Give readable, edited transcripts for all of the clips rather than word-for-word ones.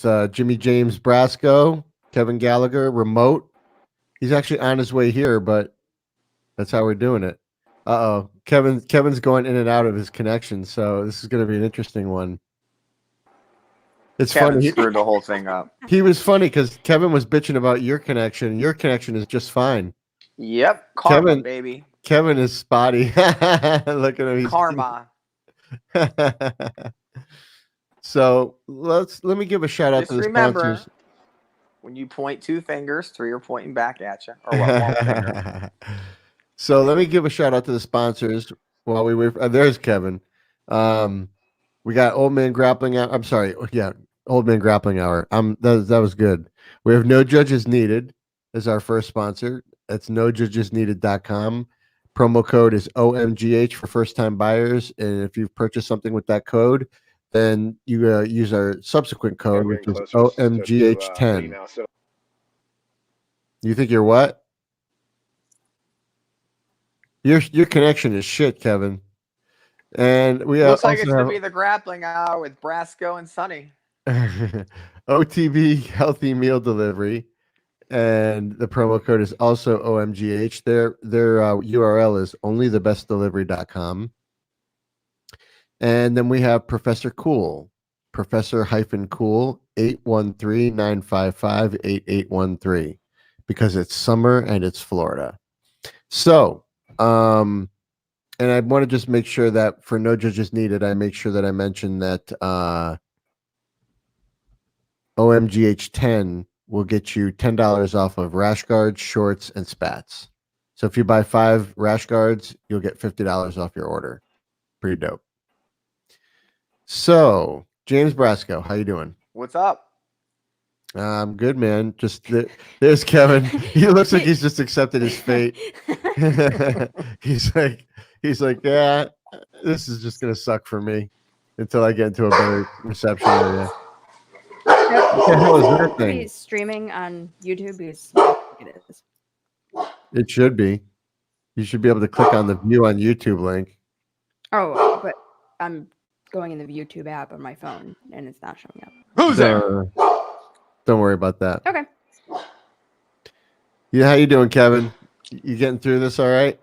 It's Jimmy James Brasco, Kevin Gallagher, remote. He's actually on his way here, but that's how we're doing it. Kevin's going in and out of his connection, so this is going to be an interesting one. It's Kevin funny. screwed the whole thing up. He was funny because Kevin was bitching about your connection. Your connection is just fine. Yep, karma, baby. Kevin is spotty. Look at him. Karma. So let me give a shout out to the sponsors. When you point two fingers, three are pointing back at you. Or one finger. So let me give a shout out to the sponsors while we wait. There's Kevin. We got Old Man Grappling Hour. I'm sorry. Yeah, Old Man Grappling Hour. That was good. We have No Judges Needed as our first sponsor. That's nojudgesneeded.com. Promo code is OMGH for first time buyers. And if you've purchased something with that code, then you use our subsequent code, which is OMGH10. You think you're what? Your connection is shit, Kevin. And we looks like it's gonna be the grappling hour with Brasco and Sonny. OTB Healthy Meal Delivery, and the promo code is also OMGH. Their URL is onlythebestdelivery.com. And then we have Professor Cool, Professor-Cool 813-955-8813, because it's summer and it's Florida. So, and I want to just make sure that for No Judges Needed, I make sure that I mention that OMGH10 will get you $10 off of rash guards, shorts, and spats. So if you buy 5 rash guards, you'll get $50 off your order. Pretty dope. So, James Brasco, how you doing? What's up? I'm good, man. Just there's Kevin. He looks like he's just accepted his fate. He's like, yeah, this is just gonna suck for me until I get into a better reception area. What the hell is that thing? He's streaming on YouTube. It is. It should be. You should be able to click on the view on YouTube link. Oh, but I'm going in the YouTube app on my phone and it's not showing up. Who's there? Don't worry about that. Okay. Yeah, how you doing, Kevin? You getting through this all right?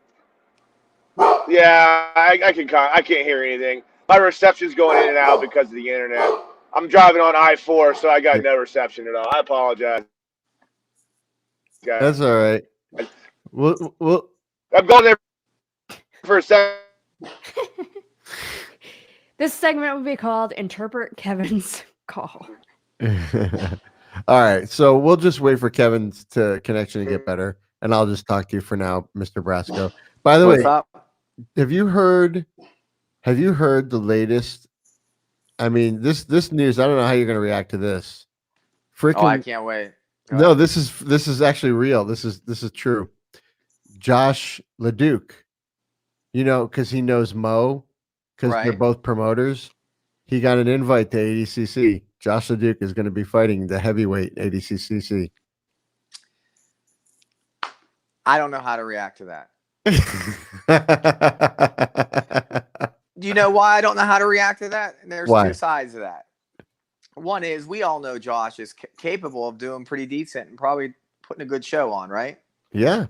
Yeah, I can't hear anything. My reception's going in and out because of the internet. I'm driving on I-4, so I got no reception at all. I apologize, guys. That's all right. Well, I'm going there for a second. This segment will be called Interpret Kevin's Call. All right, so we'll just wait for Kevin's connection to get better, and I'll just talk to you for now, Mr. Brasco. By the way, have you heard the latest? I mean, this news. I don't know how you're going to react to this. Freaking! Oh, I can't wait. No, this is actually real. This is true. Josh LeDuc, because he knows Mo, because they're both promoters. He got an invite to ADCC. Josh LeDuc is going to be fighting the heavyweight ADCC. I don't know how to react to that. Do you know why I don't know how to react to that? And there's two sides to that. One is we all know Josh is capable of doing pretty decent and probably putting a good show on, right? Yeah.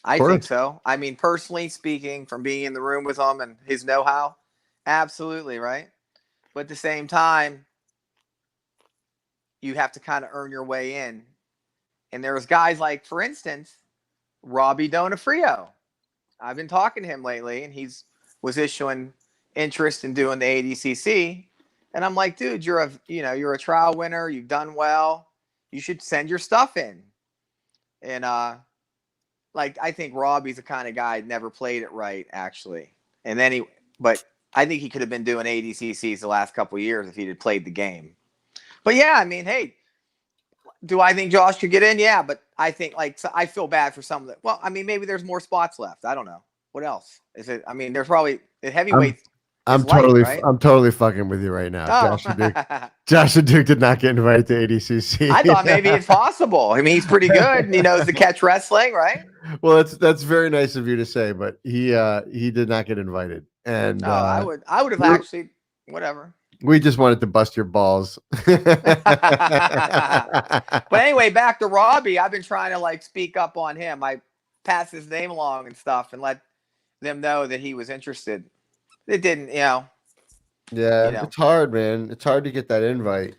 I think so. I mean, personally speaking, from being in the room with him and his know-how, absolutely, right? But at the same time, you have to kind of earn your way in. And there's guys like, for instance, Robbie Donofrio. I've been talking to him lately, and was issuing interest in doing the ADCC. And I'm like, dude, you're a trial winner. You've done well. You should send your stuff in. And I think Robbie's the kind of guy that never played it right, actually. But I think he could have been doing ADCCs the last couple of years if he'd had played the game. But yeah, I mean, hey, do I think Josh could get in? Yeah, but I think I feel bad for some of it. Well, I mean, maybe there's more spots left. I don't know. What else is it? I mean, there's probably the heavyweight. I'm totally fucking with you right now. Oh. Josh LeDuc did not get invited to ADCC. I thought maybe it's possible. I mean, he's pretty good and he knows to catch wrestling, right? Well, that's very nice of you to say, but he did not get invited. And I would have actually whatever. We just wanted to bust your balls. But anyway, back to Robbie. I've been trying to like speak up on him. I pass his name along and stuff and let them know that he was interested. It didn't, Yeah, know. it's hard, man. It's hard to get that invite.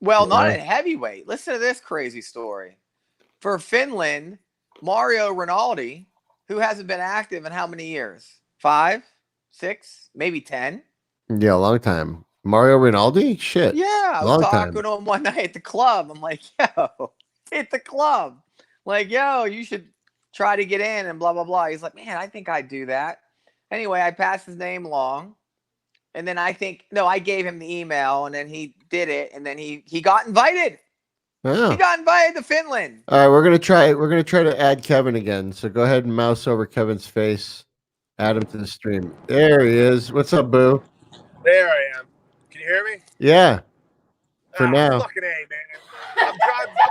Well, not Yeah. at heavyweight. Listen to this crazy story. For Finland, Mario Rinaldi, who hasn't been active in how many years? 5, 6, maybe 10? Yeah, a long time. Mario Rinaldi? Shit. Yeah, I was Long talking time. to him one night at the club. I'm like, yo, at the club. Like, yo, you should try to get in and blah, blah, blah. He's like, man, I think I'd do that. Anyway, I passed his name along. And then I gave him the email and then he did it. And then he got invited. Oh. He got invited to Finland. All right, we're gonna try to add Kevin again. So go ahead and mouse over Kevin's face. Add him to the stream. There he is. What's up, Boo? There I am. Can you hear me? Yeah. For now. Fucking A, man. I'm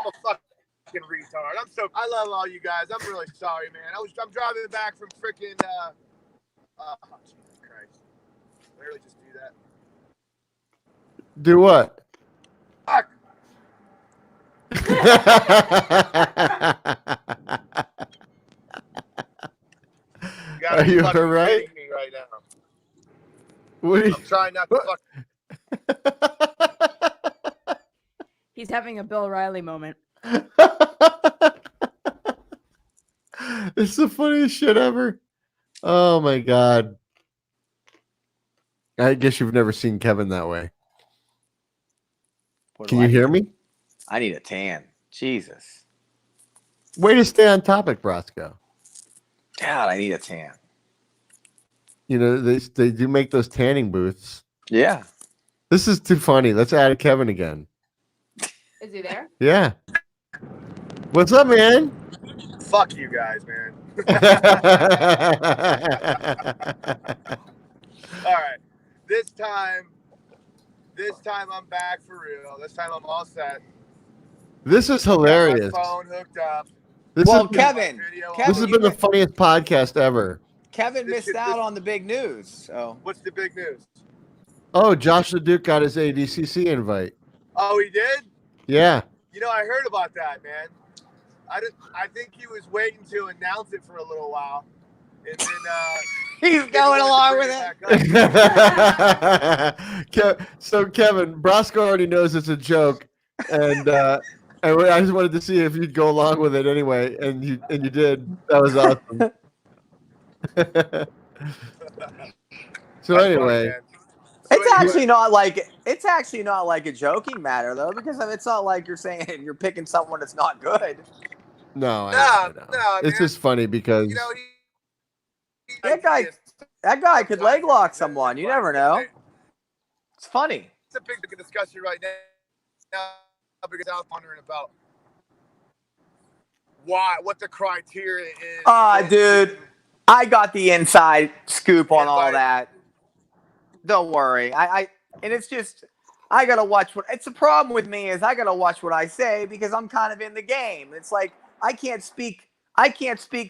a fucking retard. I love all you guys. I'm really sorry, man. I'm driving back from freaking oh, Jesus Christ. Literally just do that. Do what? Fuck. Are you all right? Me right now. What are you... I'm trying not to fuck. He's having a Bill Riley moment. It's the funniest shit ever. Oh my god. I guess you've never seen Kevin that way. Can you hear me? I need a tan. Jesus. Way to stay on topic, Brasco. God, I need a tan. You know, they do make those tanning booths. Yeah. This is too funny. Let's add Kevin again. Is he there? Yeah. What's up, man? Fuck you guys, man. All right. This time I'm back for real. This time I'm all set. This is hilarious. Got my phone hooked up. This Well, has Kevin, this has been the funniest podcast ever. Kevin missed out on the big news. So What's the big news? Oh, Josh the Duke got his ADCC invite. Oh, he did? Yeah. You know, I heard about that, man. I think he was waiting to announce it for a little while. And then he's going along with it. So Kevin, Brasco already knows it's a joke, and I just wanted to see if you'd go along with it anyway, and you did. That was awesome. So anyway, it's actually not like a joking matter though, because it's not like you're saying you're picking someone that's not good. no, I know. It's man. just funny because You know, That guy could leg lock someone. You never know. It's funny. It's a big discussion right now because I was wondering about what the criteria is. Dude, I got the inside scoop on all that. Don't worry. And it's just I gotta watch it's the problem with me is I gotta watch what I say because I'm kind of in the game. It's like I can't speak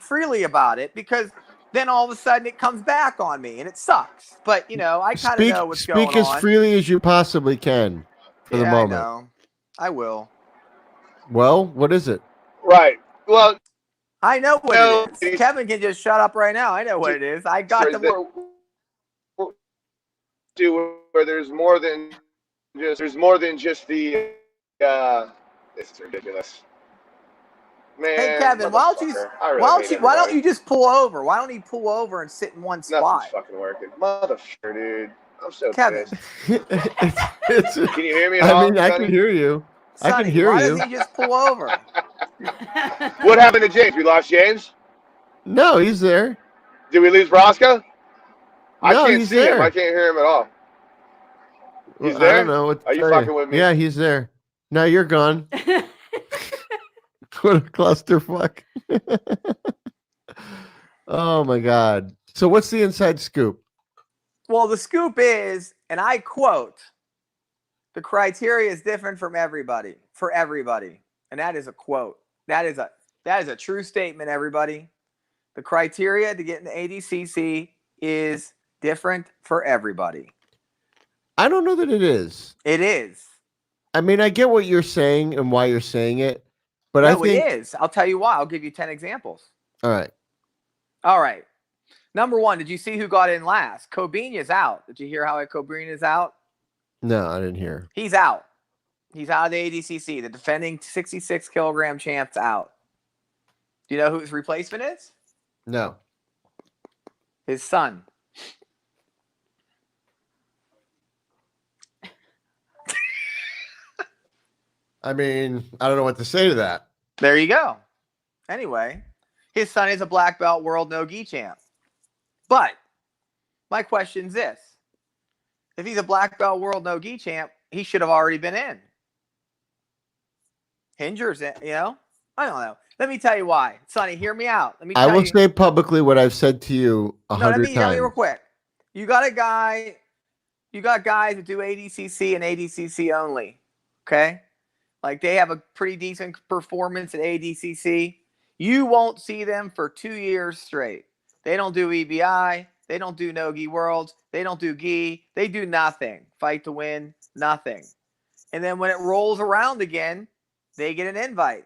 freely about it because then all of a sudden it comes back on me and it sucks. But I kind of know what's going on. Speak as freely as you possibly can for the moment. I know. I will. Well, what is it? Right. Well, I know what it is. Kevin can just shut up right now. I know what it is. I got the word. Where there's more than just the it's ridiculous. Man, hey Kevin, why don't you just pull over? Why don't you pull over and sit in one spot? Nothing's fucking working. Motherfucker, dude. I'm so Kevin. pissed. Can you hear me at I all, mean, I Sonny? can hear you. Sonny, I can hear why you. doesn't he just pull over? What happened to James? We lost James? No, he's there. Did we lose Brasco? I No, can't he's see there. him. I can't hear him at all. He's I there? don't know. Are you fucking with me? Yeah, he's there. No, you're gone. What a clusterfuck. Oh my god. So what's the inside scoop? Well, the scoop is, and I quote, the criteria is different for everybody. And that is a quote. That is a true statement, everybody. The criteria to get in the ADCC is different for everybody. I don't know that it is. It is. I mean, I get what you're saying and why you're saying it, but I No, think it is. I'll tell you why. I'll give you 10 examples. all right. All right. Number one, did you see who got in last? Cobbinia's out. Did you hear how Cobbinia's out? No, I didn't hear. He's out. He's out of the ADCC. The defending 66 kilogram champ's out. Do you know who his replacement is? No. His son. I mean, I don't know what to say to that. There you go. Anyway, his son is a black belt world no-gi champ. But my question's this. If he's a black belt world no-gi champ, he should have already been in. Hinger's in, you know? I don't know. Let me tell you why. Sonny, hear me out. Let me I tell will you. say publicly what I've said to you No, let 100 me tell you real times. quick. You got guys that do ADCC and ADCC only. Okay? Like they have a pretty decent performance at ADCC. You won't see them for 2 years straight. They don't do EBI. They don't do no-gi worlds. They don't do gi. They do nothing. Fight to win, nothing. And then when it rolls around again, they get an invite.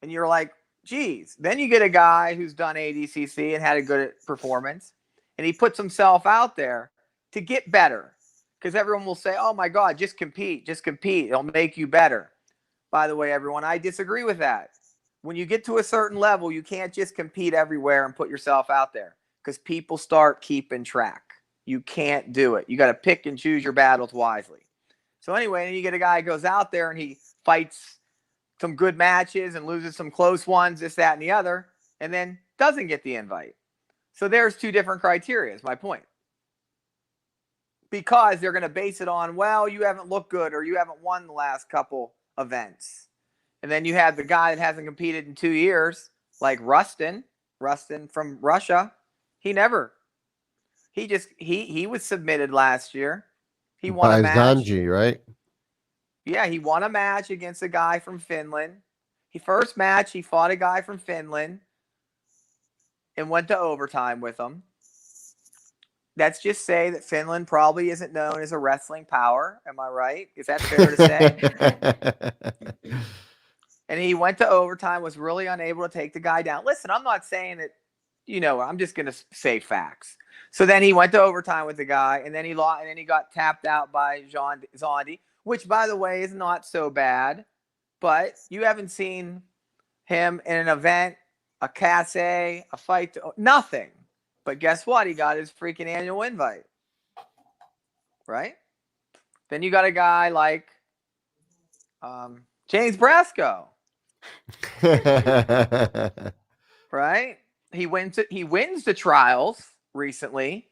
And you're like, geez. Then you get a guy who's done ADCC and had a good performance, and he puts himself out there to get better. Because everyone will say, oh my God, just compete, just compete. It'll make you better. By the way, everyone, I disagree with that. When you get to a certain level, you can't just compete everywhere and put yourself out there because people start keeping track. You can't do it. You got to pick and choose your battles wisely. So anyway, then you get a guy who goes out there and he fights some good matches and loses some close ones, this, that, and the other, and then doesn't get the invite. So there's two different criteria, is my point. Because they're going to base it on, well, you haven't looked good or you haven't won the last couple events. And then you have the guy that hasn't competed in 2 years, like Rustin from Russia. He was submitted last year. He won By a match. Zanji, right? Yeah, he won a match against a guy from Finland. First match, he fought a guy from Finland and went to overtime with him. Let's just say that Finland probably isn't known as a wrestling power. Am I right? Is that fair to say? And he went to overtime, was really unable to take the guy down. Listen, I'm not saying that, I'm just going to say facts. So then he went to overtime with the guy, and then he lost, and then he got tapped out by Zondi, which, by the way, is not so bad. But you haven't seen him in an event, a Casse, a fight, nothing. But guess what? He got his freaking annual invite. Right? Then you got a guy like James Brasco. Right? He wins the trials recently.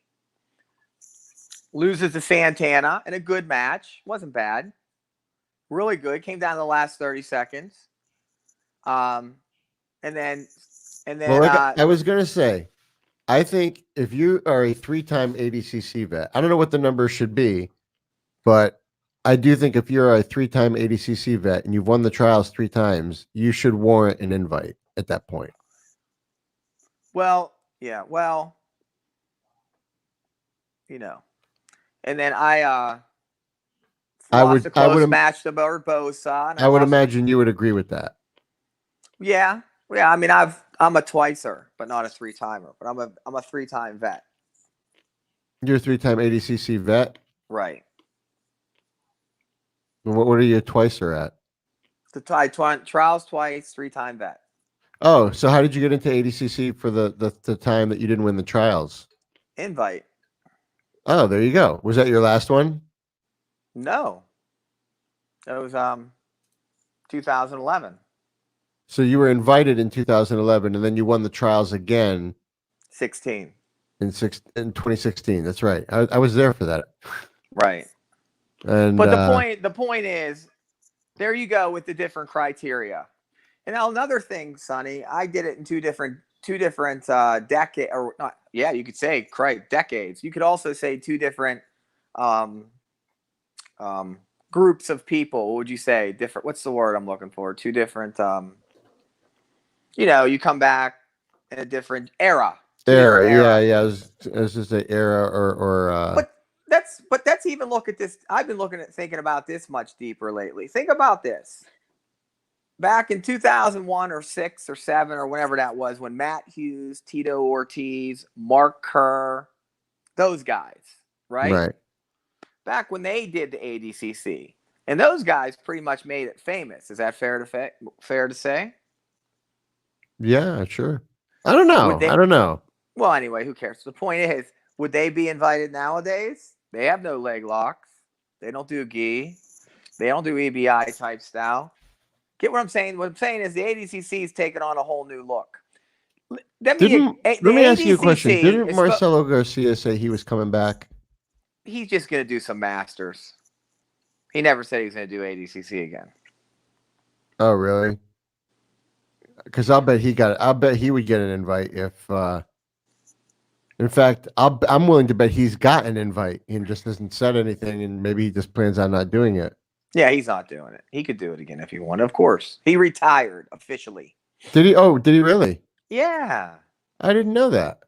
Loses to Santana in a good match. Wasn't bad. Really good. Came down to the last 30 seconds. And then well, like I was gonna say, I think if you are a 3-time ADCC vet, I don't know what the number should be, but I do think if you're a 3-time ADCC vet and you've won the trials 3 times, you should warrant an invite at that point. Well, yeah, and then I lost a close match to Barbosa. I would imagine you would agree with that. Yeah. I mean, I'm a twicer, but not a 3-timer. But I'm a 3-time vet. You're a 3-time ADCC vet, right? What are you a twicer at? The trials twice, 3-time vet. Oh, so how did you get into ADCC for the time that you didn't win the trials? Invite. Oh, there you go. Was that your last one? No. It was 2011. So you were invited in 2011, and then you won the trials again. 16. In 2016. That's right. I was there for that. Right. And but the point is, there you go with the different criteria. And now another thing, Sonny, I did it in two different decades, or not. Yeah, you could say decades. You could also say 2 different groups of people. What would you say? Different. What's the word I'm looking for? 2 different. You come back in a different era. Yeah. I was just an era or. But that's even look at this. I've been thinking about this much deeper lately. Think about this. Back in 2001 or 6 or 7 or whenever that was, when Matt Hughes, Tito Ortiz, Mark Kerr, those guys, right? Right. Back when they did the ADCC, and those guys pretty much made it famous. Is that fair to say? Yeah, sure. I don't know. I don't know. Well, anyway, who cares? The point is, would they be invited nowadays? They have no leg locks. They don't do gi. They don't do EBI type style. Get what I'm saying? What I'm saying is the ADCC is taking on a whole new look. Let me ask you a question. Didn't Marcelo Garcia say he was coming back? He's just going to do some Masters. He never said he was going to do ADCC again. Oh, really? Because I'll bet he would get an invite if. In fact, I'm willing to bet he's got an invite and just hasn't said anything, and maybe he just plans on not doing it. Yeah, he's not doing it. He could do it again if he wanted. Of course, he retired officially. Did he? Oh, did he really? Yeah. I didn't know that.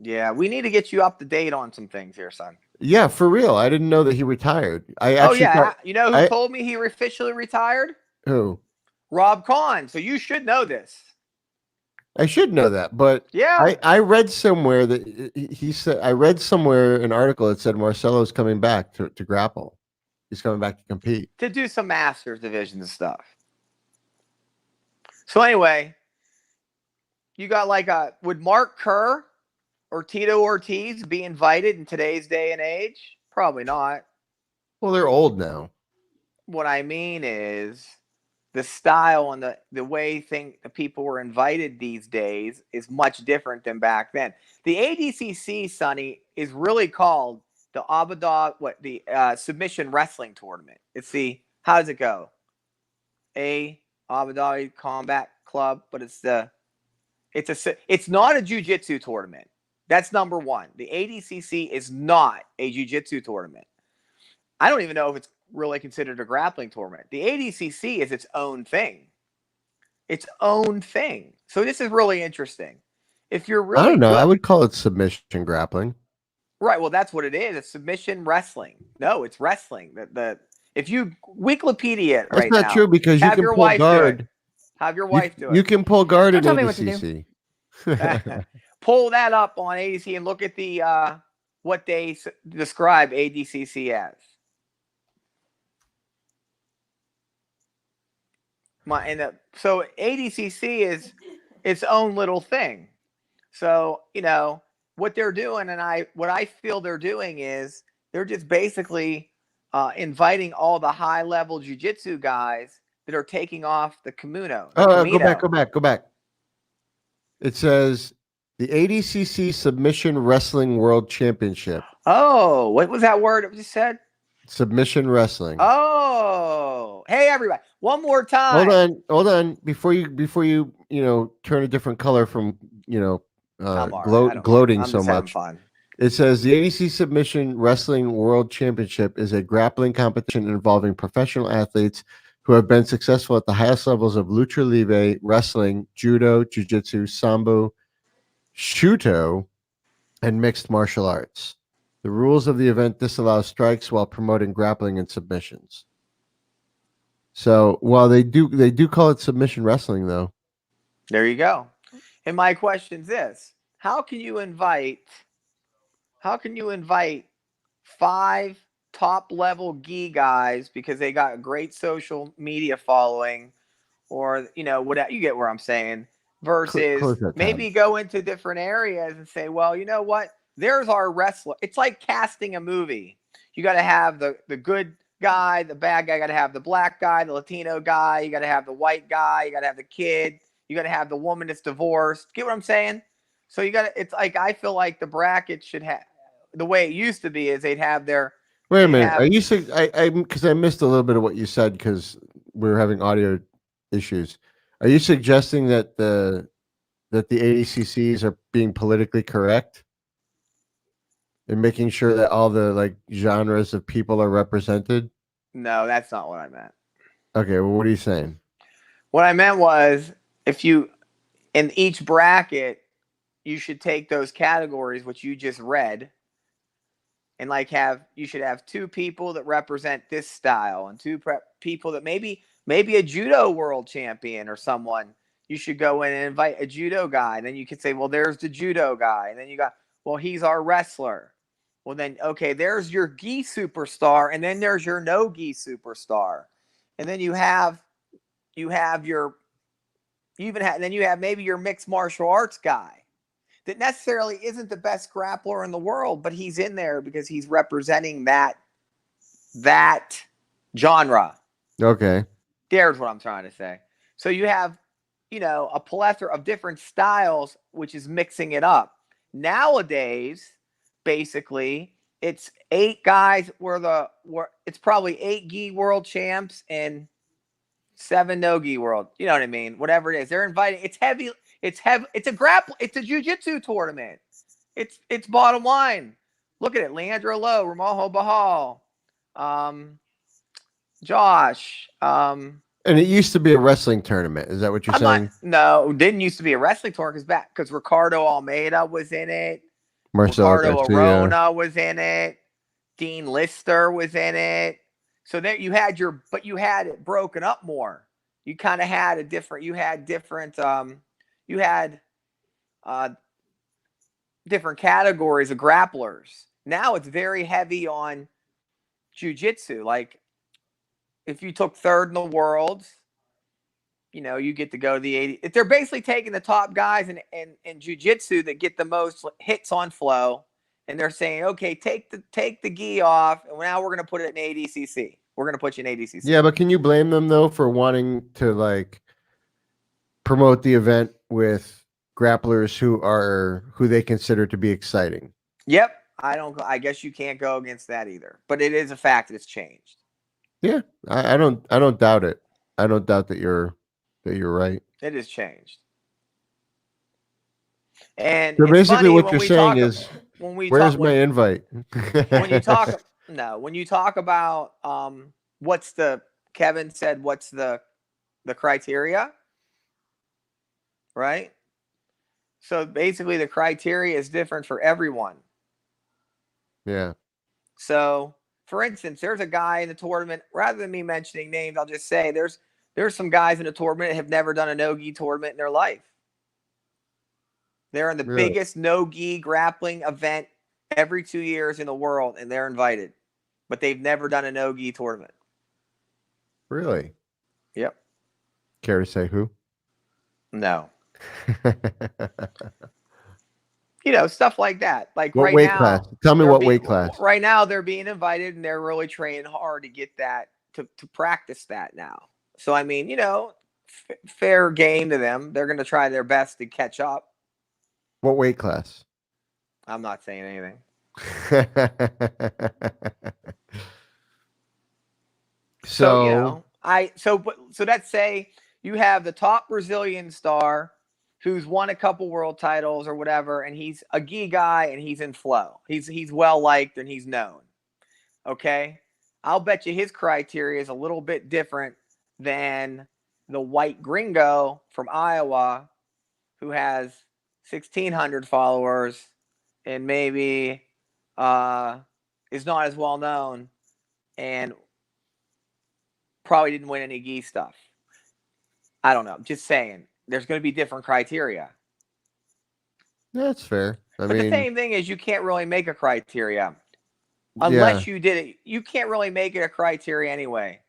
Yeah, we need to get you up to date on some things here, son. Yeah, for real. I didn't know that he retired. You know who told me he officially retired? Who? Rob Kahn. So you should know this. I should know that, but yeah, I read somewhere that he said. I read somewhere an article that said Marcelo's coming back to grapple. He's coming back to compete, to do some Masters division stuff. So anyway, you got would Mark Kerr or Tito Ortiz be invited in today's day and age? Probably not. Well, they're old now. What I mean is the style and the way the people were invited these days is much different than back then. The ADCC, Sonny, is really called the Abu Dhabi, Submission Wrestling Tournament. It's how does it go? Abu Dhabi Combat Club, but it's not a jiu-jitsu tournament. That's number one. The ADCC is not a jiu-jitsu tournament. I don't even know if it's really considered a grappling tournament. The ADCC is its own thing. Its own thing. So this is really interesting. If you're really I don't know. I would call it submission grappling. Right. Well, that's what it is. It's submission wrestling. No, it's wrestling. If you Wikipedia it right now. That's not true because you can pull guard. Have your wife do it. You can pull guard in ADCC. Pull that up on ADCC and look at the what they describe ADCC as. So ADCC is its own little thing. So, what they're doing, and what I feel they're doing is they're just basically inviting all the high-level jiu-jitsu guys that are taking off the kimono. Go back. It says the ADCC Submission Wrestling World Championship. Oh, what was that word it just said? Submission wrestling. Oh, hey everybody! One more time. Hold on. Before you turn a different color from gloating so much. Fun. It says the ADC Submission Wrestling World Championship is a grappling competition involving professional athletes who have been successful at the highest levels of lucha libre, wrestling, judo, jiu-jitsu, sambo, shuto, and mixed martial arts. The rules of the event disallow strikes while promoting grappling and submissions. So while they do call it submission wrestling, though. There you go. And my question is this: How can you invite 5 top level gi guys because they got a great social media following, or what you get where I'm saying, versus maybe go into different areas and say, well, you know what? There's our wrestler. It's like casting a movie. You got to have the good guy, the bad guy. You got to have the black guy, the Latino guy. You got to have the white guy. You got to have the kid. You got to have the woman that's divorced. Get what I'm saying? So it's like I feel like the bracket should have the way it used to be is they'd have their. Wait a minute. Are you because I missed a little bit of what you said because we were having audio issues. Are you suggesting that the ADCCs are being politically correct? And making sure that all the genres of people are represented? No, that's not what I meant. Okay, well, what are you saying? What I meant was if you in each bracket, you should take those categories which you just read and like you should have 2 people that represent this style and 2 people that maybe a judo world champion or someone. You should go in and invite a judo guy. And then you could say, well, there's the judo guy. And then you got, well, he's our wrestler. Well, then, okay, there's your gi superstar. And then there's your no gi superstar. And then you have your, then you have maybe your mixed martial arts guy that necessarily isn't the best grappler in the world, but he's in there because he's representing that genre. Okay. There's what I'm trying to say. So you have, a plethora of different styles, which is mixing it up. Nowadays, basically, it's 8 guys it's probably 8 gi world champs and 7 no gi world. You know what I mean? Whatever it is. They're inviting. It's heavy. It's a jiu-jitsu tournament. It's bottom line. Look at it. Leandro Lowe, Ramajo Bahal, Josh. And it used to be a wrestling tournament. Is that what you're saying? No, it didn't used to be a wrestling tournament because Ricardo Almeida was in it. Marcelo Ricardo Garcia. Arona was in it. Dean Lister was in it. So there you had you had it broken up more. You kind of had different categories of grapplers. Now it's very heavy on jiu-jitsu. Like if you took 3rd in the world, you get to go to the 80. They're basically taking the top guys in jiu-jitsu that get the most hits on flow, and they're saying, okay, take the gi off, and now we're going to put it in ADCC. We're going to put you in ADCC. Yeah, but can you blame them though for wanting to promote the event with grapplers who they consider to be exciting? Yep. I guess you can't go against that either. But it is a fact that it's changed. Yeah. I don't doubt it. I don't doubt that you're right. It has changed. And so it's basically funny what when you're we saying talk, is when we where's talk, my invite? when you talk when you talk about Kevin said what's the criteria, right? So basically the criteria is different for everyone. Yeah. So for instance, there's a guy in the tournament, rather than me mentioning names, I'll just say there's some guys in the tournament that have never done a no-gi tournament in their life. They're in the biggest no-gi grappling event every 2 years in the world, and they're invited. But they've never done a no-gi tournament. Really? Yep. Care to say who? No. Stuff like that. Like what right weight now, class? Tell me what weight class. Right now, they're being invited, and they're really training hard to get that, to practice that now. So, I mean, fair game to them. They're going to try their best to catch up. What weight class? I'm not saying anything. So let's say you have the top Brazilian star who's won a couple world titles or whatever, and he's a gi guy and he's in flow. He's well liked and he's known. Okay, I'll bet you his criteria is a little bit different than the white gringo from Iowa who has 1,600 followers and maybe is not as well known and probably didn't win any gi stuff. I don't know. Just saying. There's going to be different criteria. That's fair. But the same thing is you can't really make a criteria. Unless you did it. You can't really make it a criteria anyway.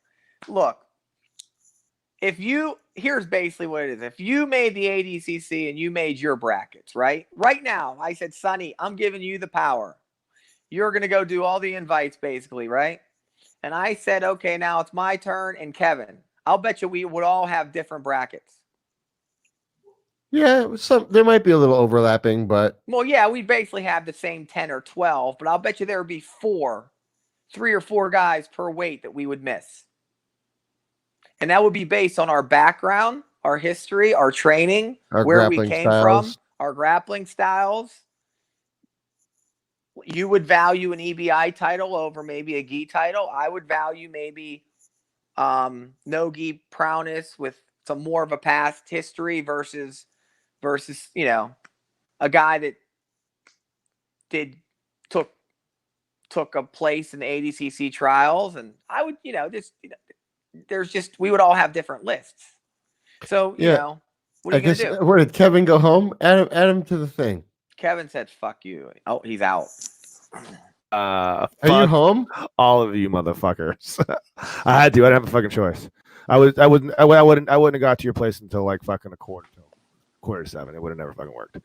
Look, here's basically what it is. If you made the ADCC and you made your brackets, right? Right now, I said, Sonny, I'm giving you the power. You're going to go do all the invites basically, right? And I said, okay, now it's my turn and Kevin. I'll bet you we would all have different brackets. Yeah, there might be a little overlapping, but well, yeah, we basically have the same 10 or 12, but I'll bet you there would be 3 or 4 guys per weight that we would miss. And that would be based on our background, our history, our training, where we came from, our grappling styles. You would value an EBI title over maybe a gi title. I would value maybe no gi prowess with some more of a past history versus a guy that took took a place in the ADCC trials, and I would, we would all have different lists. So, Yeah. what are you going to do? Where did Kevin go home? Add him to the thing. Kevin said, "Fuck you." Oh, he's out. Are you home? All of you motherfuckers. I had to. I didn't have a fucking choice. I wouldn't have got to your place until like fucking quarter to 7. It would have never fucking worked.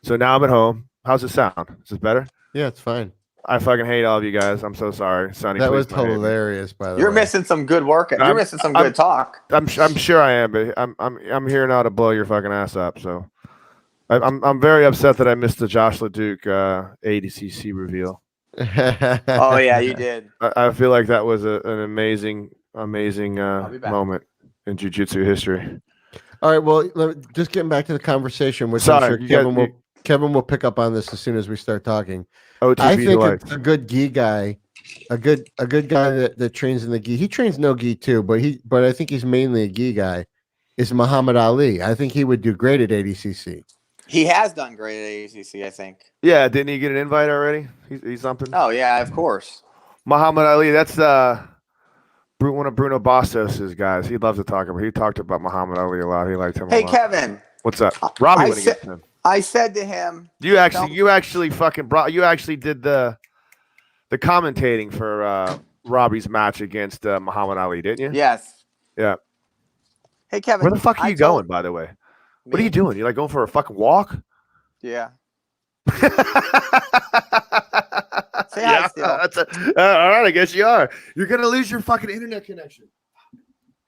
So now I'm at home. How's it sound? Is this better? Yeah, it's fine. I fucking hate all of you guys. I'm so sorry. Sonny, that please was don't hate me. hilarious, by the way. You're missing some good work. You're missing some good talk. I'm sure I am, but I'm here now to blow your fucking ass up. So I'm very upset that I missed the Josh LeDuc ADCC reveal. Oh yeah, you did. I feel like that was an amazing moment in jiu-jitsu history. All right, well, just getting back to the conversation, which Sorry, I'm sure Kevin will pick up on this as soon as we start talking. OTP I think delights. a good gi guy, a good guy that trains in the gi. He trains no gi too, but I think he's mainly a gi guy. Is Muhammad Ali. I think he would do great at ADCC. He has done great at ADCC, I think. Yeah, didn't he get an invite already? He's something. Oh yeah, of course. Muhammad Ali. That's one of Bruno Bastos' guys. He loves to talk about. He talked about Muhammad Ali a lot. He liked him. Hey a lot. Kevin, what's up? Robbie went against him. I said to him, You actually fucking brought. You actually did the commentating for Robbie's match against Muhammad Ali, didn't you? Yes. Yeah. Hey Kevin, Where the fuck are you going, by the way? What are you doing? You like going for a fucking walk? Yeah. Say hi still. All right, I guess you are. You're gonna lose your fucking internet connection.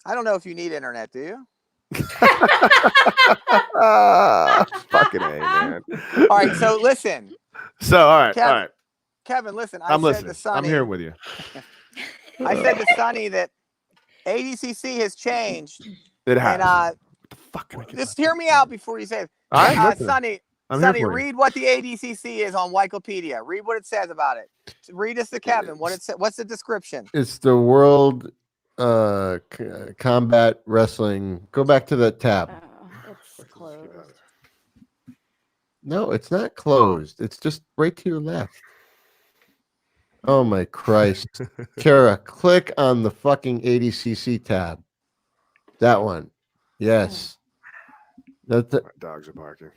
I don't know if you need internet, do you? Fucking A, man. All right, so listen. All right. Kevin, listen. I'm listening. Said to Sonny, I'm here with you. I said to Sonny that ADCC has changed. It has. And fuck just hear me out before you say it. Sonny, read what the ADCC is on Wikipedia. Read what it says about it. Read this to Kevin. What's the description? It's the World Combat Wrestling. Go back to that tab. It's closed. No, it's not closed. It's just right to your left. Oh my Christ. Kara, click on the fucking ADCC tab. That one. Yes. That's it. Dogs are barking.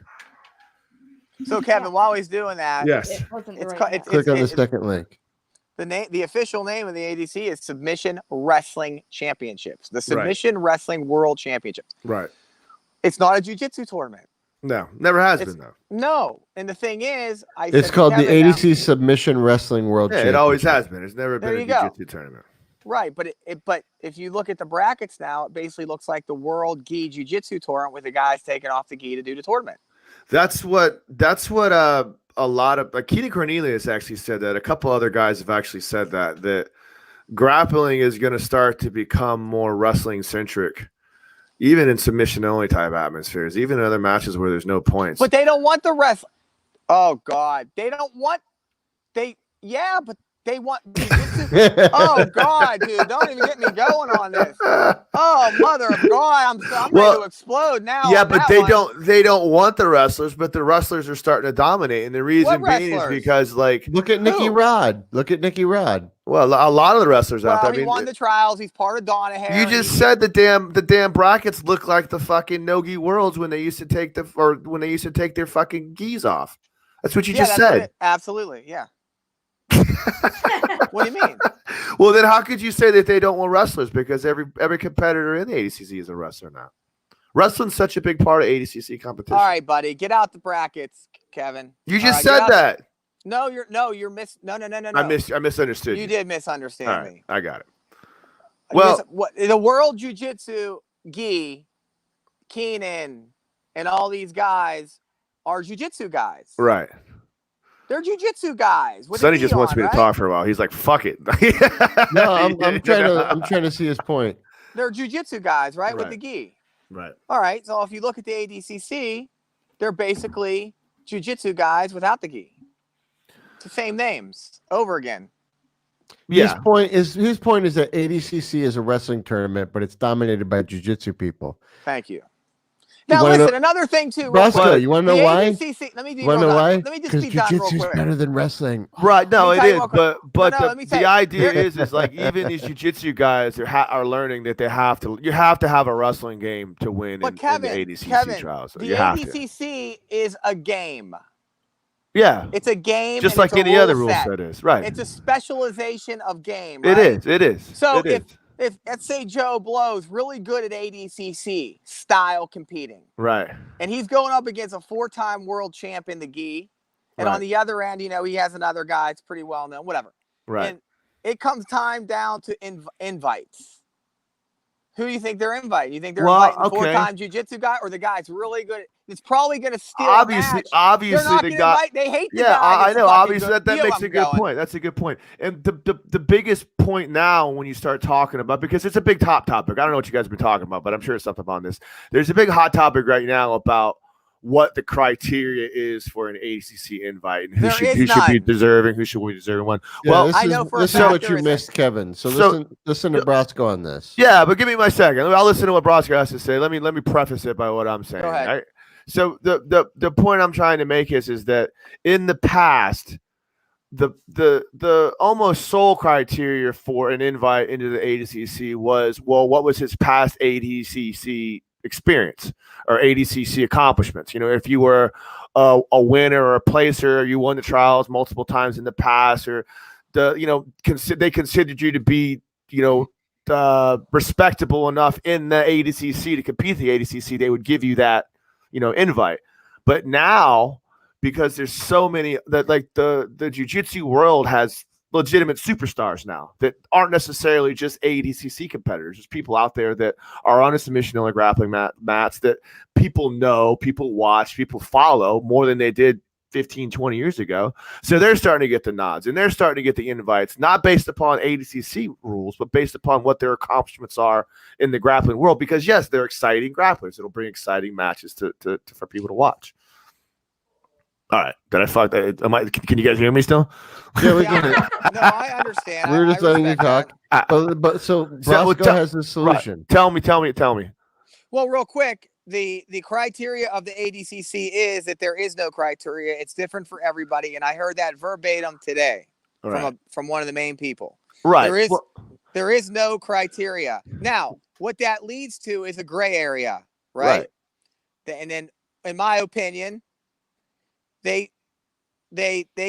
So Kevin, while he's doing that, yes, Click on the second link. The official name of the ADC is Submission Wrestling Championships. The Submission Wrestling World Championships. Right. It's not a jiu-jitsu tournament. No, never has been though. No, and the thing is, it's called the ADC Submission Wrestling World Championship. It always has been. It's never been a jiu-jitsu tournament. Right, but but if you look at the brackets now, it basically looks like the World Gi Jiu-Jitsu tournament with the guys taking off the gi to do the tournament. That's what a lot of Keaton Cornelius actually said that. A couple other guys have actually said that grappling is going to start to become more wrestling centric, even in submission only type atmospheres, even in other matches where there's no points. But they don't want the wrestling. Oh God, they don't want but they want jiu-jitsu. Oh God, dude, don't even get me going on this. Oh mother of God, I'm ready to explode now. Yeah, but they don't want the wrestlers, but the wrestlers are starting to dominate, and the reason being is because look at Nicky Rod. Look at Nicky Rod. Well, a lot of the wrestlers out there. He won the trials. He's part of Donaher. You just said the damn brackets look like the fucking no-gi worlds when they used to take their fucking gis off. That's what you just said. Absolutely, yeah. What do you mean? Well, then how could you say that they don't want wrestlers? Because every competitor in the ADCC is a wrestler now. Wrestling's such a big part of ADCC competition. All right, buddy, get out the brackets, Kevin. You just said that. No. I misunderstood. You did misunderstand me. I got it. Well, the World Jiu-Jitsu gi, Keenan, and all these guys are jiu-jitsu guys. Right. They're jiu-jitsu guys. Sonny just wants me to talk for a while. He's like, "Fuck it." No, I'm trying to see his point. They're jiu-jitsu guys, right? With the gi. Right. All right. So if you look at the ADCC, they're basically jiu-jitsu guys without the gi. It's the same names over again. Yeah. His point is that ADCC is a wrestling tournament, but it's dominated by jiu-jitsu people. Thank you. Now wanna listen, know- another thing too. real Brasco, quick. you want to The know why? ADCC. Let me do. You want to know why? Let me just Because be done real jiu-jitsu's quick. better than wrestling. Right, no, Let me it tell you is, real quick. but No, let me tell the you. idea is like even these jiu-jitsu guys are learning that you have to have a wrestling game to win But in the Kevin, ADCC trials. So the you have to. ADCC is a game. Yeah, It's a game, just and like it's a any other rule rule set. set is. Right. It's a specialization of game. It Right? is. It is. So It is. if let's say Joe Blow's really good at ADCC style competing, Right. and he's going up against a 4-time world champ in the gi, and on Right. the other end, you know, he has another guy that's pretty well known, whatever. Right. And it comes time down to invites. Who do you think they're inviting? You think they're inviting the 4-time jiu-jitsu guy or the guy that's really good? It's probably going to steal a match. Obviously, They're not the going to guy. invite. They hate the Yeah, guy. I know. Obviously, that You know makes where a good I'm going. point. That's a good point. And the biggest point now when you start talking about, because it's a big hot topic. I don't know what you guys have been talking about, but I'm sure it's something on this. There's a big hot topic right now about what the criteria is for an ACC invite and who should be deserving, who should be deserving one. Yeah, well, I know for a this is fact what there you isn't. missed, Kevin. So listen to Brasco on this. Yeah, but give me my second. I'll listen to what Brasco has to say. Let me preface it by what I'm saying. Go ahead. Right? So the point I'm trying to make is that in the past, the almost sole criteria for an invite into the ADCC was, well, what was his past ADCC experience or ADCC accomplishments? You know, if you were a winner or a placer, you won the trials multiple times in the past, or they considered you to be, respectable enough in the ADCC to compete the ADCC, they would give you that, invite. But now, because there's so many that, like, the jiu-jitsu world has legitimate superstars now that aren't necessarily just ADCC competitors. There's people out there that are on a submission only grappling mats that people know, people watch, people follow more than they did 15, 20 years ago. So they're starting to get the nods and they're starting to get the invites, not based upon ADCC rules, but based upon what their accomplishments are in the grappling world. Because yes, they're exciting grapplers. It'll bring exciting matches for people to watch. All right. Did I fuck that? Can you guys hear me still? Yeah, we Yeah, can. no, I understand. We're just letting you respect talk. that. But so Brasco has the solution. Right. Tell me. Well, real quick, the criteria of the ADCC is that there is no criteria. It's different for everybody, and I heard that verbatim today from one of the main people. Right. There is no criteria. Now, what that leads to is a gray area, right? And then, in my opinion, they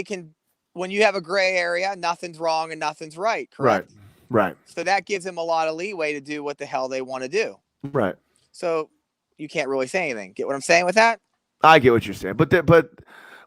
can, when you have a gray area, nothing's wrong and nothing's right, correct? Right. So that gives them a lot of leeway to do what the hell they want to do. Right. So you can't really say anything. Get what I'm saying with that? I get what you're saying, but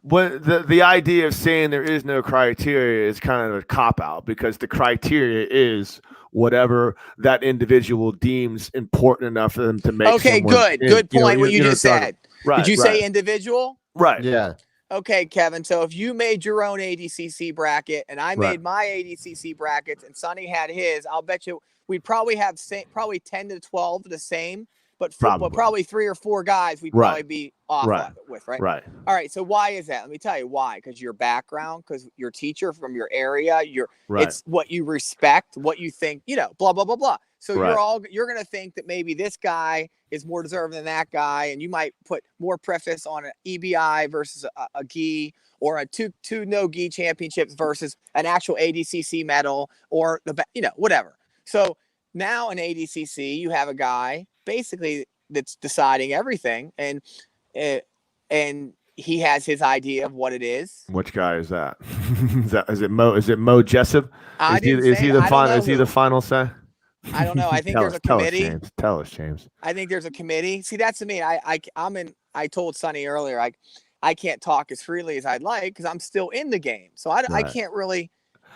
when the idea of saying there is no criteria is kind of a cop out, because the criteria is whatever that individual deems important enough for them to make. Okay, good point. What you just said. Right. Did you say individual? Right. Yeah. Okay, Kevin. So if you made your own ADCC bracket and I made my ADCC brackets and Sonny had his, I'll bet you we'd probably have probably 10 to 12 the same, but probably 3 or 4 guys we'd probably be off with, right? Right. All right. So why is that? Let me tell you why. Because your background, because your teacher from your area, it's what you respect, what you think, blah, blah, blah, blah. So you're going to think that maybe this guy is more deserving than that guy. And you might put more preface on an EBI versus a gi, or a two no gi championships versus an actual ADCC medal, or whatever. So now in ADCC, you have a guy basically that's deciding everything, and he has his idea of what it is. Which guy is that? Is it Mo Jessup? Is he the final say? I don't know. I think there's a committee. Tell us, James. I think there's a committee. See, that's to me. I told Sonny earlier, I can't talk as freely as I'd like because I'm still in the game. So I can't really.